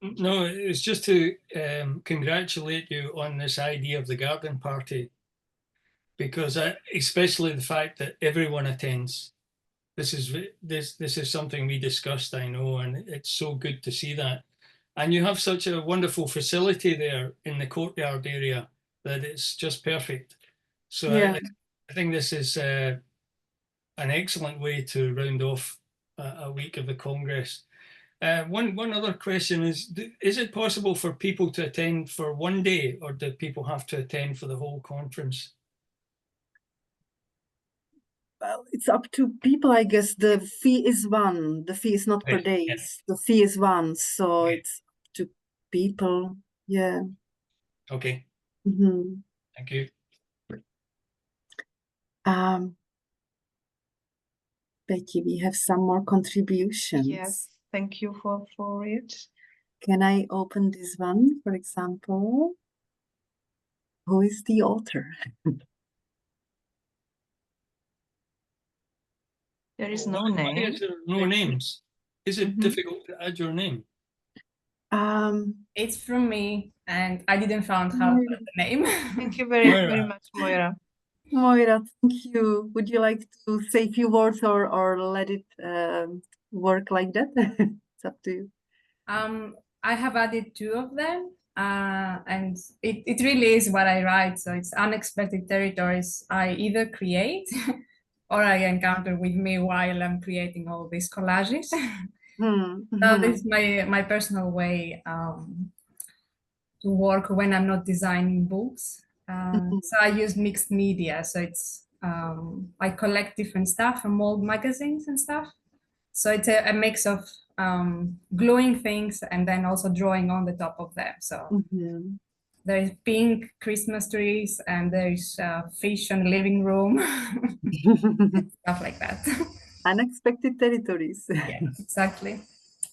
Speaker 4: No, it's just to congratulate you on this idea of the garden party, because especially the fact that everyone attends. This is something we discussed, I know, and it's so good to see that. And you have such a wonderful facility there in the courtyard area that it's just perfect. So I think this is an excellent way to round off a week of the Congress. One other question is it possible for people to attend for one day, or do people have to attend for the whole conference?
Speaker 2: Well, it's up to people, I guess. The fee is one. The fee is not per day.
Speaker 4: Yeah.
Speaker 2: The fee is one. So
Speaker 4: Okay.
Speaker 2: it's up to people. Yeah.
Speaker 4: Okay.
Speaker 2: Mm-hmm.
Speaker 4: Thank you.
Speaker 2: Betty, we have some more contributions.
Speaker 3: Yes, thank you for it.
Speaker 2: Can I open this one, for example? Who is the author?
Speaker 3: There is no
Speaker 4: Why
Speaker 3: name.
Speaker 4: is there no names? Is it difficult to add your name?
Speaker 9: It's from me, and I didn't find how to put the name.
Speaker 3: Thank you very much, Moira.
Speaker 2: Moira, thank you. Would you like to say a few words or let it work like that? It's up to you.
Speaker 9: I have added 2 of them, and it really is what I write. So it's unexpected territories I either create or I encounter with me while I'm creating all these collages. So this is my personal way to work when I'm not designing books. So I use mixed media. So it's I collect different stuff from old magazines and stuff. So it's a mix of gluing things and then also drawing on the top of them. So there's pink Christmas trees and there's fish in the living room, stuff like that.
Speaker 2: Unexpected territories.
Speaker 9: Yeah, exactly.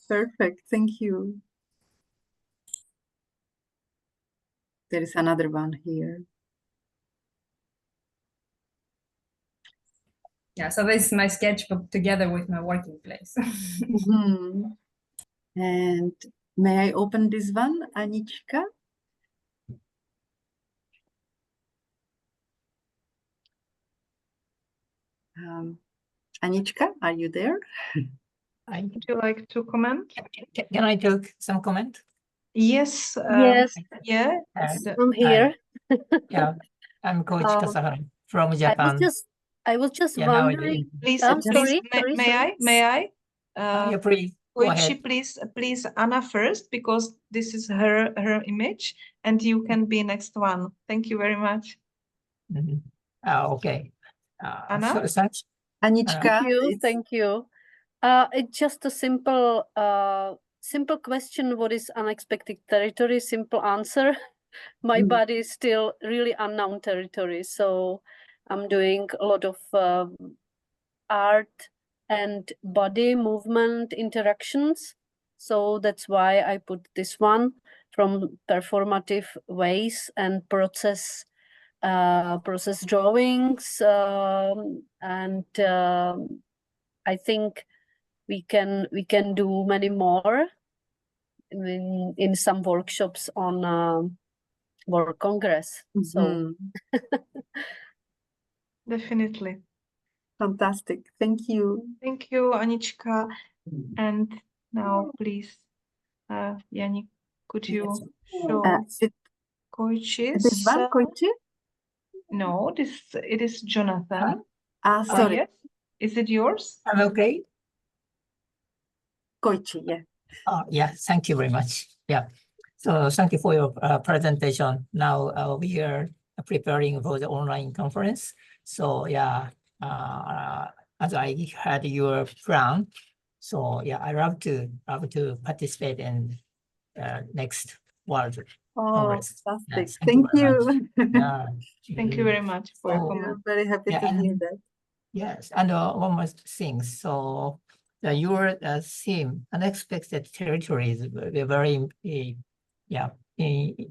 Speaker 2: Perfect. Thank you. There is another one here.
Speaker 9: Yeah, so this is my sketchbook together with my working place.
Speaker 2: And may I open this one, Anička? Anička, are you there?
Speaker 3: Would you like to comment?
Speaker 10: Can I take some comment?
Speaker 3: Yes.
Speaker 6: Yes.
Speaker 3: Yeah.
Speaker 6: I'm here.
Speaker 10: Yeah, I'm Coach Kasahara from Japan.
Speaker 6: I was just
Speaker 10: Yeah,
Speaker 6: wondering.
Speaker 3: Please,
Speaker 6: I'm
Speaker 3: please,
Speaker 6: sorry,
Speaker 3: may I?
Speaker 10: Yeah, please. Go ahead.
Speaker 3: Please, Anna first, because this is her image, and you can be next one. Thank you very much.
Speaker 10: Okay.
Speaker 3: Anna?
Speaker 2: Anička.
Speaker 6: Thank you. It's just a simple question. What is unexpected territory? Simple answer. My body is still really unknown territory. So I'm doing a lot of art and body movement interactions. So that's why I put this one from performative ways and process drawings. And I think we can do many more in some workshops on World Congress. So
Speaker 3: definitely.
Speaker 2: Fantastic. Thank you.
Speaker 3: Thank you, Anička. And now, please, Jani, could you show Koichi's?
Speaker 2: This one, Koichi?
Speaker 3: No, it is Jonathan.
Speaker 2: Sorry.
Speaker 3: Yes. Is it yours?
Speaker 10: I'm okay.
Speaker 2: Koichi, yeah.
Speaker 10: Yeah, thank you very much. Yeah. So thank you for your presentation. Now we are preparing for the online conference. So yeah, as I had your plan, so yeah, I love to participate in next World Congress.
Speaker 2: Fantastic.
Speaker 10: Yes,
Speaker 2: thank you.
Speaker 10: Yeah.
Speaker 3: Thank you very much for your comment.
Speaker 2: I'm very happy to hear that.
Speaker 10: Yes, and one more thing. So your theme, unexpected territories, very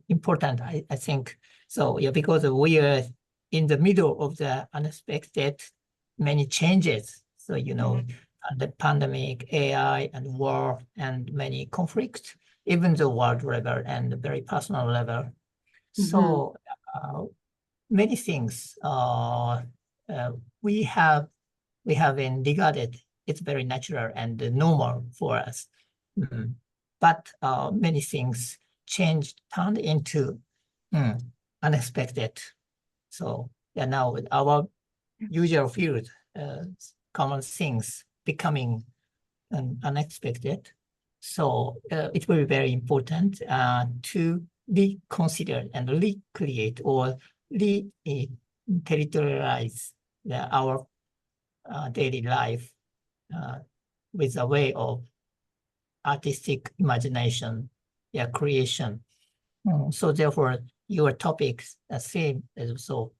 Speaker 10: important, I think. So yeah, because we are in the middle of the unexpected many changes. So the pandemic, AI, and war, and many conflicts, even the world level and the very personal level. So many things we have been regarded. It's very natural and normal for us. But many things turned into unexpected. So yeah, now with our usual field, common things becoming unexpected. So it will be very important to reconsider and recreate or re-territorialize our daily life with a way of artistic imagination, creation. So therefore, your topics, same is also,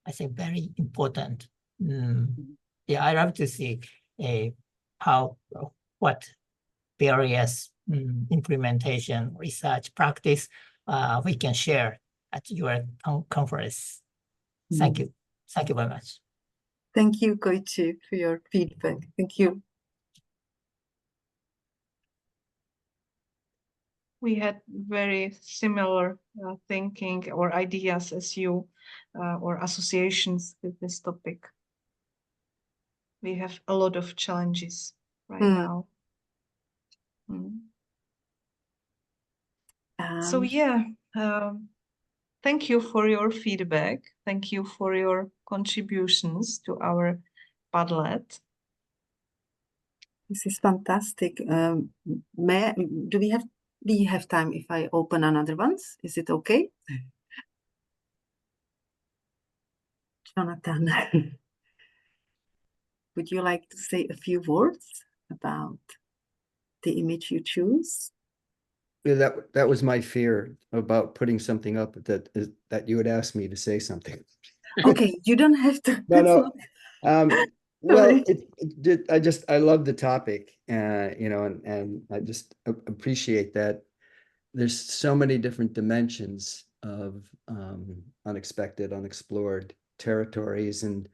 Speaker 10: I think, very important. I love to see what various implementation, research, practice we can share at your conference. Thank you. Thank you very much.
Speaker 2: Thank you, Koichi, for your feedback. Thank you.
Speaker 3: We had very similar thinking or ideas as you, or associations with this topic. We have a lot of challenges right now. So yeah, thank you for your feedback. Thank you for your contributions to our Padlet.
Speaker 2: This is fantastic. Do we have time if I open another ones? Is it okay? Jonathan, would you like to say a few words about the image you choose?
Speaker 5: Yeah, that was my fear about putting something up that you would ask me to say something.
Speaker 2: Okay, you don't have to.
Speaker 5: No. Well, I love the topic, you know, and I just appreciate that there's so many different dimensions of unexpected, unexplored territories, and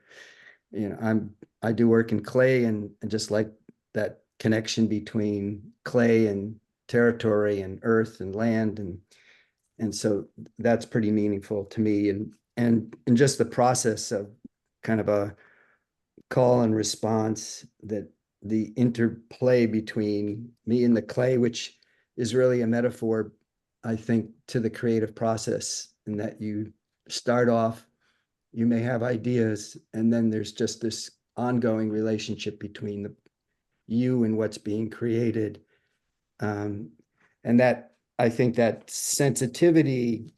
Speaker 5: you know, I do work in clay, and just like that connection between clay and territory and earth and land, and so that's pretty meaningful to me, and just the process of kind of a call and response, that the interplay between me and the clay, which is really a metaphor, I think, to the creative process, in that you start off, you may have ideas, and then there's just this ongoing relationship between you and what's being created. And that, I think, that sensitivity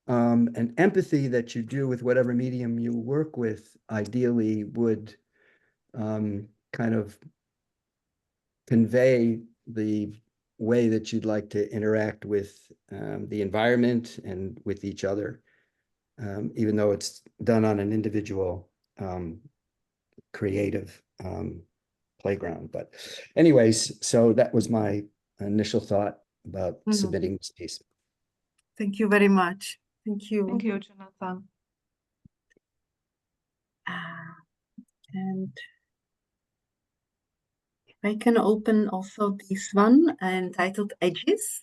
Speaker 5: and empathy that you do with whatever medium you work with, ideally would kind of convey the way that you'd like to interact with the environment and with each other, even though it's done on an individual creative playground. But anyways, so that was my initial thought about submitting this piece.
Speaker 2: Thank you very much. Thank you.
Speaker 3: Thank you, Jonathan.
Speaker 2: And I can open also this one entitled Edges.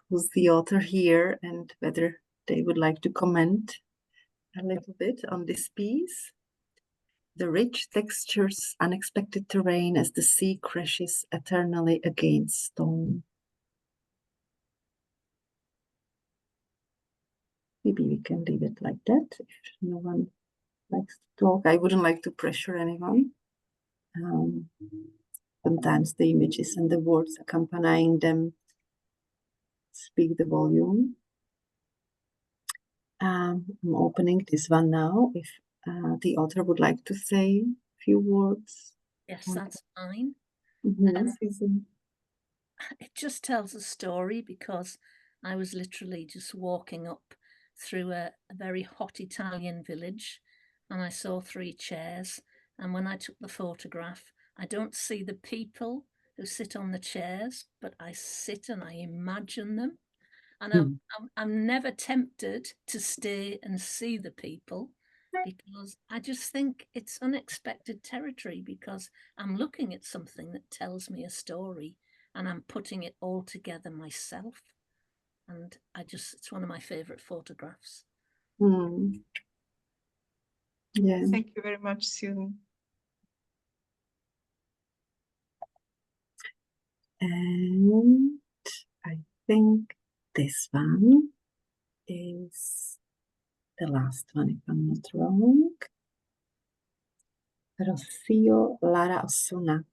Speaker 2: Who's the author here, and whether they would like to comment a little bit on this piece. The rich textures, unexpected terrain as the sea crashes eternally against stone. Maybe we can leave it like that if no one likes to talk. I wouldn't like to pressure anyone. Sometimes the images and the words accompanying them speak the volume. I'm opening this one now. If the author would like to say a few words.
Speaker 1: Yes, that's fine. It just tells a story, because I was literally just walking up through a very hot Italian village, and I saw 3 chairs, and when I took the photograph, I don't see the people who sit on the chairs, but I sit and I imagine them, and I'm never tempted to stay and see the people, because I just think it's unexpected territory, because I'm looking at something that tells me a story and I'm putting it all together myself. And it's one of my favorite photographs.
Speaker 2: Yeah.
Speaker 3: Thank you very much, Susan.
Speaker 2: And I think this one. is the last one, if I'm not wrong. Rocío Lara Osuna,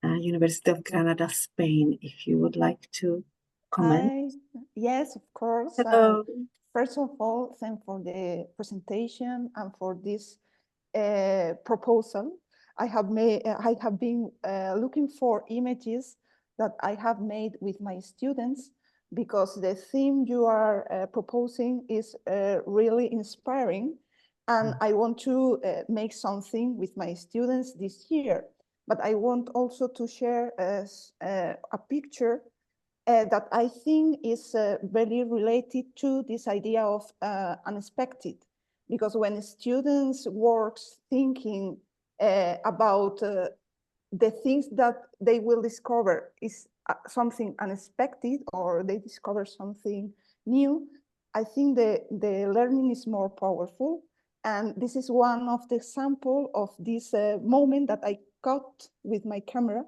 Speaker 2: University of Granada, Spain, if you would like to comment.
Speaker 11: Yes, of course.
Speaker 2: Hello.
Speaker 11: First of all, thanks for the presentation and for this proposal. I have been looking for images that I have made with my students, because the theme you are proposing is really inspiring, and I want to make something with my students this year. But I want also to share a picture that I think is very related to this idea of unexpected, because when students work thinking about the things that they will discover is something unexpected, or they discover something new, I think the learning is more powerful. And this is one of the examples of this moment that I caught with my camera,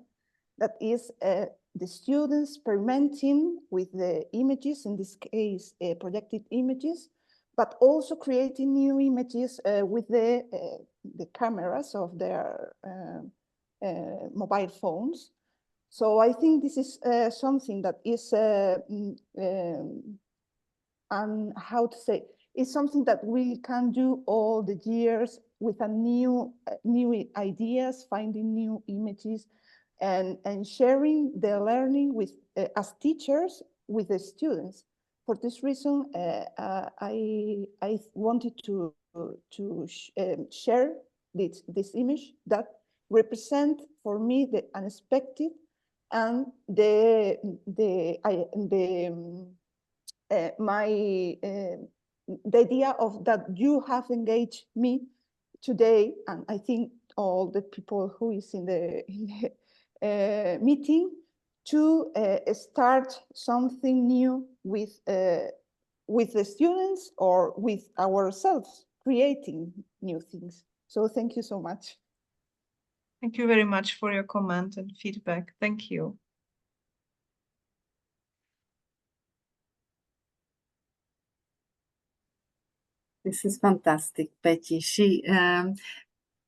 Speaker 11: that is the students experimenting with the images, in this case, projected images, but also creating new images with the cameras of their mobile phones. So I think this is something that is, how to say, it's something that we can do all the years with a new ideas, finding new images, and sharing the learning with as teachers with the students. For this reason, I wanted to share this image that represent for me the unexpected and the idea of that you have engaged me today, and I think all the people who is in the meeting, to start something new with the students or with ourselves, creating new things. So thank you so much.
Speaker 3: Thank you very much for your comment and feedback. Thank you.
Speaker 2: This is fantastic, Betty.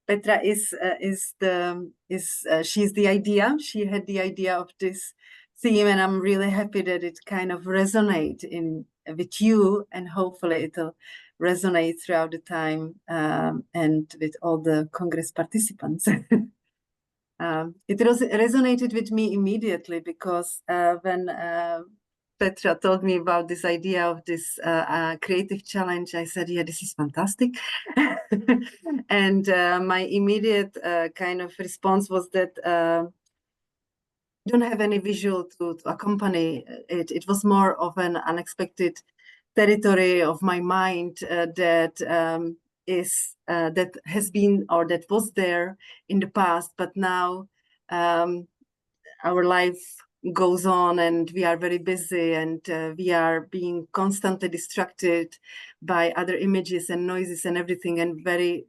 Speaker 2: Petra she's the idea. She had the idea of this theme, and I'm really happy that it kind of resonates with you, and hopefully it'll resonate throughout the time and with all the Congress participants. It resonated with me immediately, because when Petra told me about this idea of this creative challenge, I said, yeah, this is fantastic. And my immediate kind of response was that don't have any visual to accompany it. It was more of an unexpected territory of my mind that has been, or that was there in the past, but now our life goes on and we are very busy, and we are being constantly distracted by other images and noises and everything, and very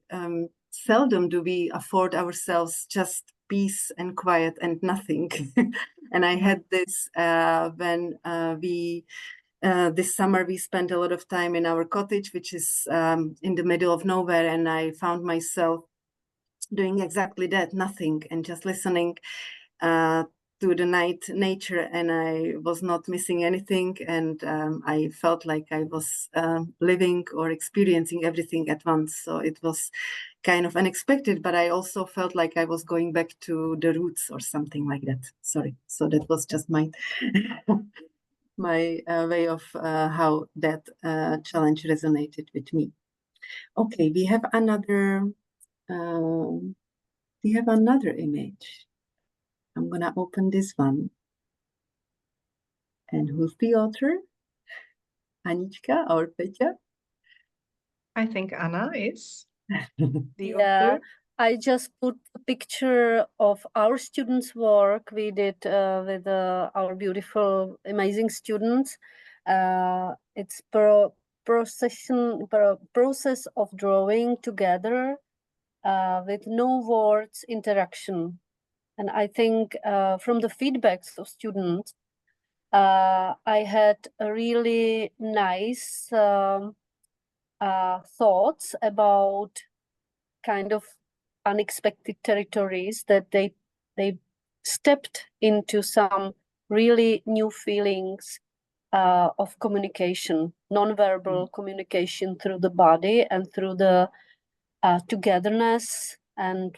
Speaker 2: seldom do we afford ourselves just peace and quiet and nothing. And I had this when this summer we spent a lot of time in our cottage, which is in the middle of nowhere, and I found myself doing exactly that, nothing, and just listening to the night nature, and I was not missing anything, and I felt like I was living or experiencing everything at once. So it was kind of unexpected, but I also felt like I was going back to the roots or something like that. Sorry. So that was just my my way of how that challenge resonated with me. Okay, we have another image. I'm gonna open this one. And who's the author? Anička or Petra?
Speaker 3: I think Anna is the
Speaker 6: Yeah,
Speaker 3: author.
Speaker 6: I just put a picture of our students' work we did with our beautiful, amazing students. It's process of drawing together with no words interaction. And I think from the feedbacks of students, I had a really nice thoughts about kind of unexpected territories, that they stepped into some really new feelings of communication, non-verbal communication through the body and through the togetherness and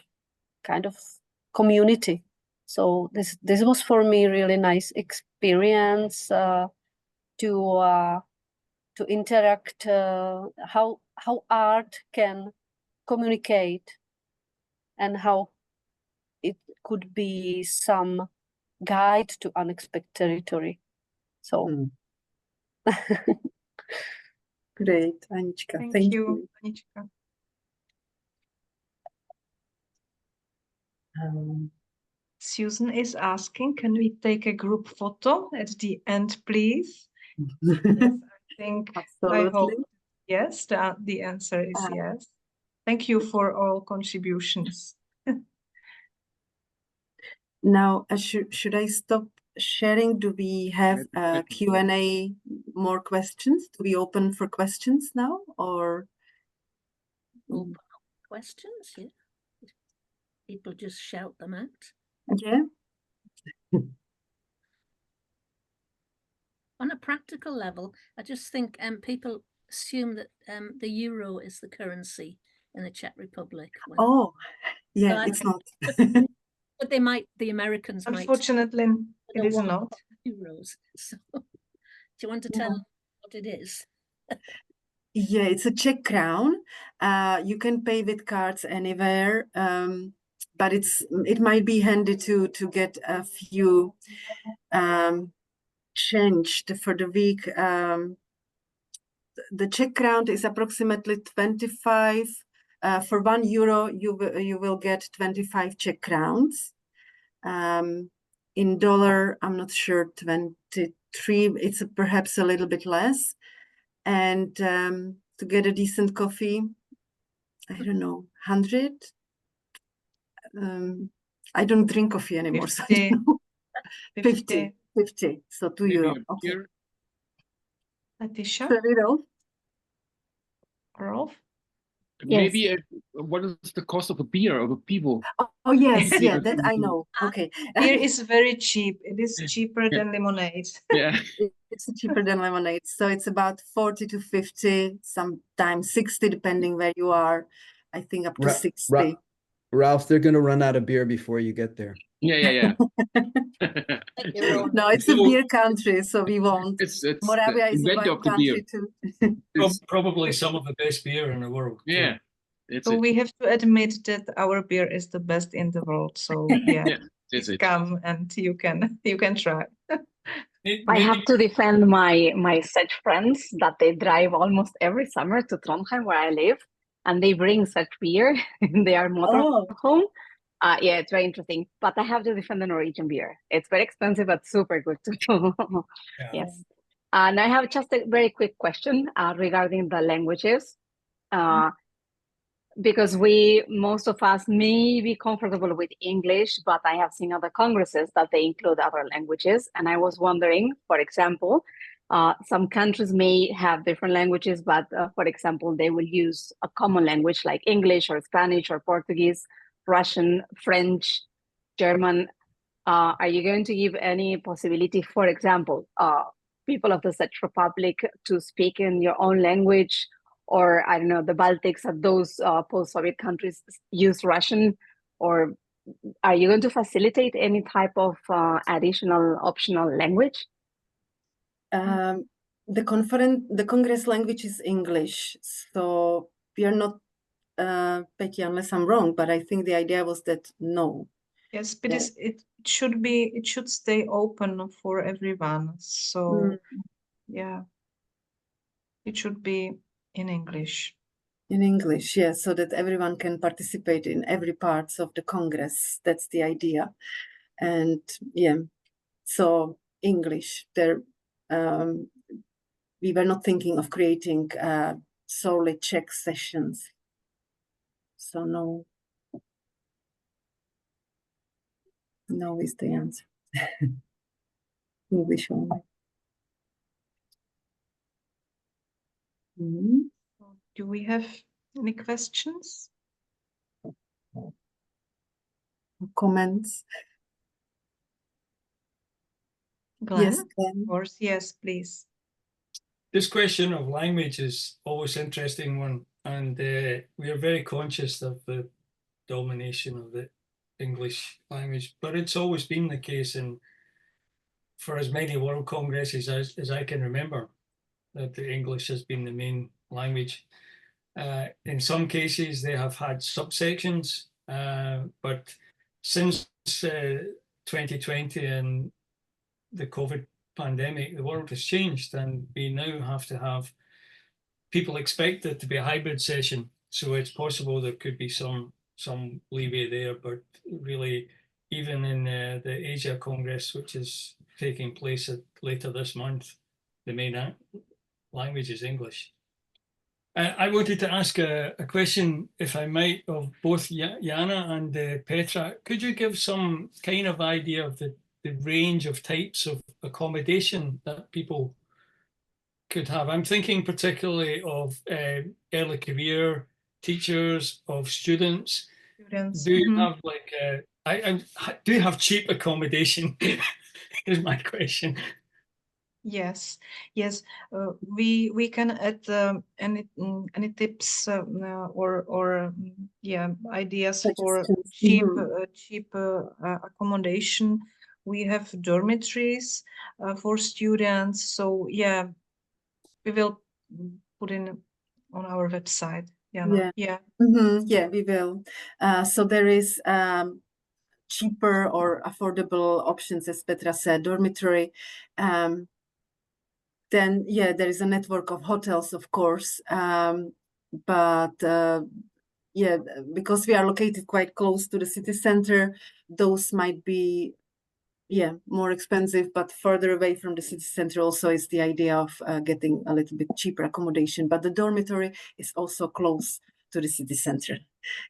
Speaker 6: kind of community. So this was for me really nice experience to interact, how art can communicate and how it could be some guide to unexpected territory. So
Speaker 2: great, Anička. Thank you.
Speaker 3: Anička. Susan is asking, can we take a group photo at the end, please? Yes, I think,
Speaker 2: absolutely.
Speaker 3: I hope, yes, the answer is yes. Thank you for all contributions.
Speaker 2: Now, should I stop sharing? Do we have Q&A, more questions? Do we open for questions now, or?
Speaker 1: Questions, yeah. People just shout them out.
Speaker 2: Yeah.
Speaker 1: On a practical level, I just think people assume that the euro is the currency in the Czech Republic.
Speaker 2: Oh, yeah,
Speaker 1: so
Speaker 2: it's not.
Speaker 1: But they might, the Americans
Speaker 3: Unfortunately, it is not.
Speaker 1: Euros. So, do you want to tell what it is?
Speaker 2: Yeah, it's a Czech crown. You can pay with cards anywhere, but it might be handy to get a few changed for the week. The Czech crown is approximately 25. For €1, you will get 25 Czech crowns. In dollar, I'm not sure, 23. It's perhaps a little bit less. And to get a decent coffee, I don't know, 100. I don't drink coffee anymore,
Speaker 3: 50.
Speaker 2: so I don't know. 50. So €2. Okay.
Speaker 3: Letitia?
Speaker 2: Sorry,
Speaker 3: Rolf?
Speaker 12: Maybe what is the cost of a beer, of a pivo?
Speaker 2: Oh yes, yeah, that I know. Okay.
Speaker 3: Beer is very cheap. It is cheaper than lemonade.
Speaker 12: Yeah.
Speaker 2: It's cheaper than lemonade. So it's about 40 to 50, sometimes 60, depending where you are. I think up to 60.
Speaker 5: Ralph, they're going to run out of beer before you get there.
Speaker 12: Yeah.
Speaker 2: No, it's a beer country, so we won't.
Speaker 12: It's
Speaker 2: Moravia is a wine country too.
Speaker 4: Probably some of the best beer in the world.
Speaker 12: Yeah.
Speaker 3: So we have to admit that our beer is the best in the world. So yeah, come and you can try.
Speaker 7: I have to defend my such friends that they drive almost every summer to Trondheim, where I live, and they bring such beer in their motorhome. Yeah, it's very interesting. But I have to defend the Norwegian beer. It's very expensive, but super good too. Yes. And I have just a very quick question regarding the languages. Because most of us may be comfortable with English, but I have seen other congresses that they include other languages. And I was wondering, for example, some countries may have different languages, but for example, they will use a common language like English or Spanish or Portuguese, Russian, French, German. Are you going to give any possibility, for example, people of the Czech Republic to speak in your own language? Or I don't know, the Baltics, those post-Soviet countries use Russian? Or are you going to facilitate any type of additional optional language?
Speaker 2: The Congress language is English, so we are not, Petra, unless I'm wrong, but I think the idea was that no.
Speaker 3: Yes, but it should stay open for everyone. So yeah, it should be in English.
Speaker 2: In English, yeah, so that everyone can participate in every part of the Congress. That's the idea. And yeah, so English. There, we were not thinking of creating solely Czech sessions. So no is the answer. English only. Mm-hmm.
Speaker 3: Do we have any questions?
Speaker 2: Comments?
Speaker 3: Glenn?
Speaker 2: Yes, Glenn.
Speaker 3: Of course, yes, please.
Speaker 4: This question of language is always an interesting one, and we are very conscious of the domination of the English language, but it's always been the case for as many World Congresses as I can remember, that the English has been the main language. In some cases, they have had subsections, but since 2020 and the COVID pandemic, the world has changed, and we now have to have, people expect it to be a hybrid session. So it's possible there could be some leeway there, but really, even in the Asia Congress, which is taking place later this month, the main language is English. I wanted to ask a question, if I might, of both Jana and Petra. Could you give some kind of idea of the range of types of accommodation that people could have? I'm thinking particularly of early career teachers, of students. Do you have like do you have cheap accommodation? Is my question.
Speaker 3: Yes, yes. We can add any tips or ideas for cheap accommodation. We have dormitories for students. So yeah, we will put in on our website. Jana. Yeah.
Speaker 2: Mm-hmm. Yeah, we will. So there is cheaper or affordable options, as Petra said, dormitory. Then, yeah, there is a network of hotels, of course. But yeah, because we are located quite close to the city center, those might be, yeah, more expensive, but further away from the city center also is the idea of getting a little bit cheaper accommodation. But the dormitory is also close to the city center.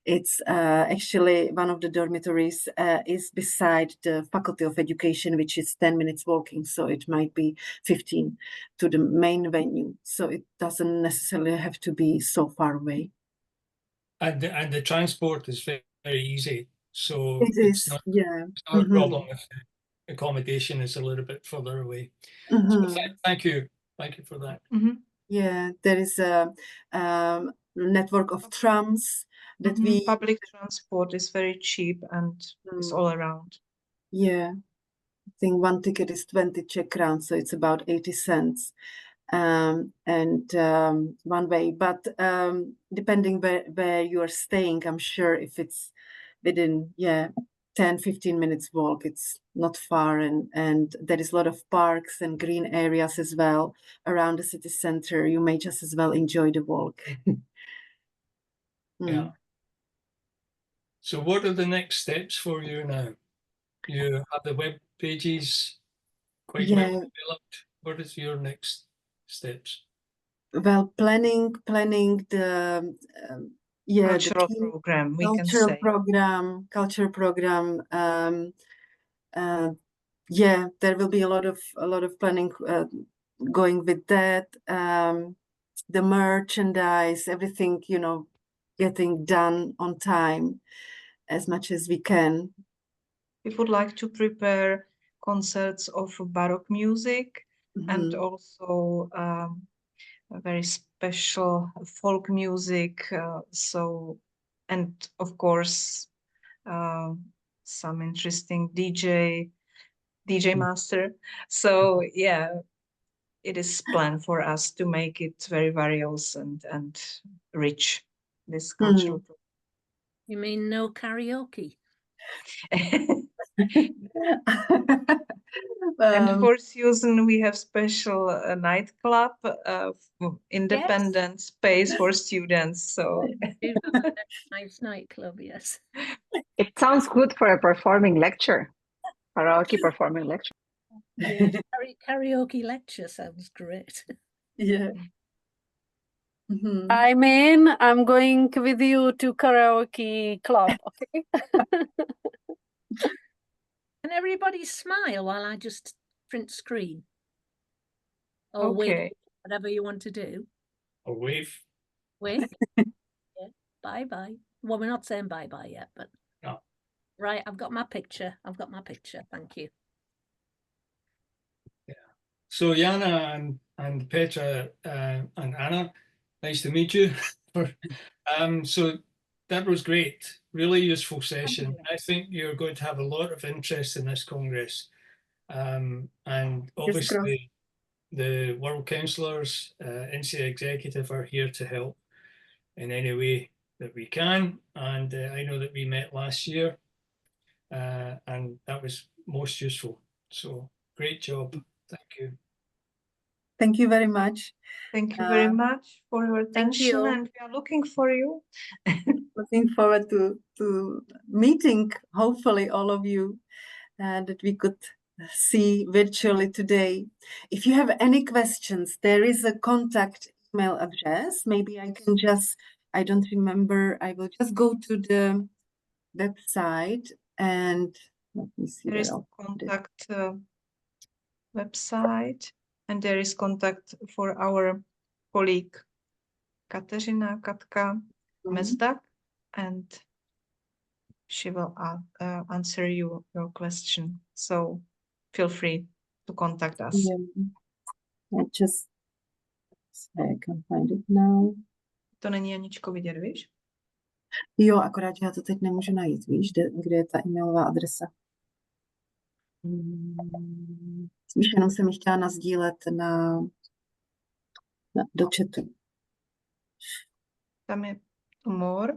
Speaker 2: It's actually one of the dormitories is beside the Faculty of Education, which is 10 minutes walking. So it might be 15 to the main venue. So it doesn't necessarily have to be so far away.
Speaker 4: And the transport is very, very easy. So
Speaker 2: it's not
Speaker 4: a problem if the accommodation is a little bit further away. So thank you for that.
Speaker 2: Yeah, there is a network of trams that we
Speaker 3: public transport is very cheap and is all around.
Speaker 2: Yeah, I think one ticket is 20 Czech crowns, so it's about 80 cents. And one way, but depending where you are staying, I'm sure if it's within 10-15 minutes walk, it's not far, and there is a lot of parks and green areas as well around the city center. You may just as well enjoy the walk.
Speaker 4: Yeah. So what are the next steps for you now? You have the web pages quite well developed. What is your next steps?
Speaker 2: Well, planning the
Speaker 3: cultural program, we can say.
Speaker 2: Cultural program. Yeah, there will be a lot of planning going with that. The merchandise, everything, getting done on time as much as we can.
Speaker 3: We would like to prepare concerts of Baroque music and also a very special folk music. And of course, some interesting DJ master. So yeah, it is planned for us to make it very various and rich, this cultural program.
Speaker 1: You mean no karaoke?
Speaker 3: And for Susan, we have special nightclub, independent space for students. So
Speaker 1: nice nightclub, yes.
Speaker 7: It sounds good for a performing lecture, karaoke performing lecture.
Speaker 1: Yeah, karaoke lecture sounds great.
Speaker 2: Yeah.
Speaker 6: I mean, I'm going with you to karaoke club, okay?
Speaker 1: Can everybody smile while I just different screen. Or wave,
Speaker 3: Okay.
Speaker 1: whatever you want to do.
Speaker 4: Or wave.
Speaker 1: Wave. Yeah. Bye-bye. Well, we're not saying bye-bye yet, but
Speaker 4: No.
Speaker 1: right, I've got my picture. I've got my picture. Thank you.
Speaker 4: Yeah. So Jana and Petra and Anna, nice to meet you. So that was great. Really useful session. I think you're going to have a lot of interest in this Congress. And obviously the World Councillors, InSEA Executive are here to help in any way that we can. And I know that we met last year and that was most useful. So great job. Thank you.
Speaker 2: Thank you very much.
Speaker 3: Thank you very much for your
Speaker 1: Thank
Speaker 3: attention,
Speaker 1: you.
Speaker 3: and we are looking for you.
Speaker 2: Looking forward to meeting, hopefully, all of you that we could see virtually today. If you have any questions, there is a contact email address. Maybe I can just, I don't remember, I will just go to the website and let me see.
Speaker 3: There is contact website, and there is contact for our colleague Kateřina Katka Mezdak, and she will answer your question. So feel free to contact us.
Speaker 2: I just, I can find it now.
Speaker 3: To není Janičko vidět, víš?
Speaker 2: Jo, akorát, že já to teď nemůžu najít, víš, kde je ta e-mailová adresa. Víš, jenom jsem ji chtěla nasdílet do chatu.
Speaker 3: Tam je more,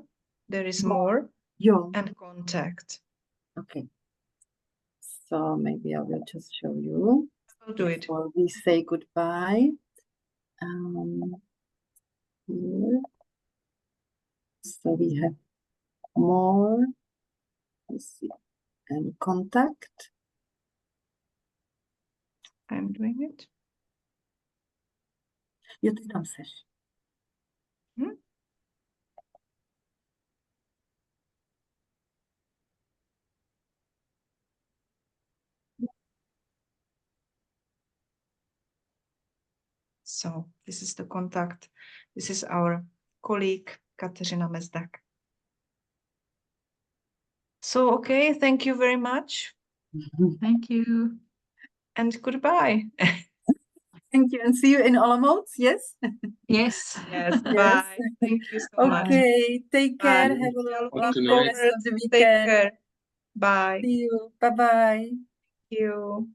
Speaker 3: there is more,
Speaker 2: Jo.
Speaker 3: and contact.
Speaker 2: Okay. So maybe I will just show you.
Speaker 3: I'll do it.
Speaker 2: Before we say goodbye. Here. So we have more. Let's see. And contact.
Speaker 3: I'm doing it.
Speaker 2: Jo, ty tam seš.
Speaker 3: So this is the contact. This is our colleague Kateřina Mezdak. So, okay, thank you very much.
Speaker 2: Thank you.
Speaker 3: And goodbye.
Speaker 2: Thank you, and see you in Olomouc, yes?
Speaker 3: Yes. Yes, bye. Thank you so much.
Speaker 2: Okay, take care.
Speaker 3: Bye.
Speaker 2: Have a lovely
Speaker 12: night.
Speaker 2: rest of the
Speaker 3: Take
Speaker 2: weekend.
Speaker 3: care. Bye.
Speaker 2: See you. Bye-bye.
Speaker 3: Thank you.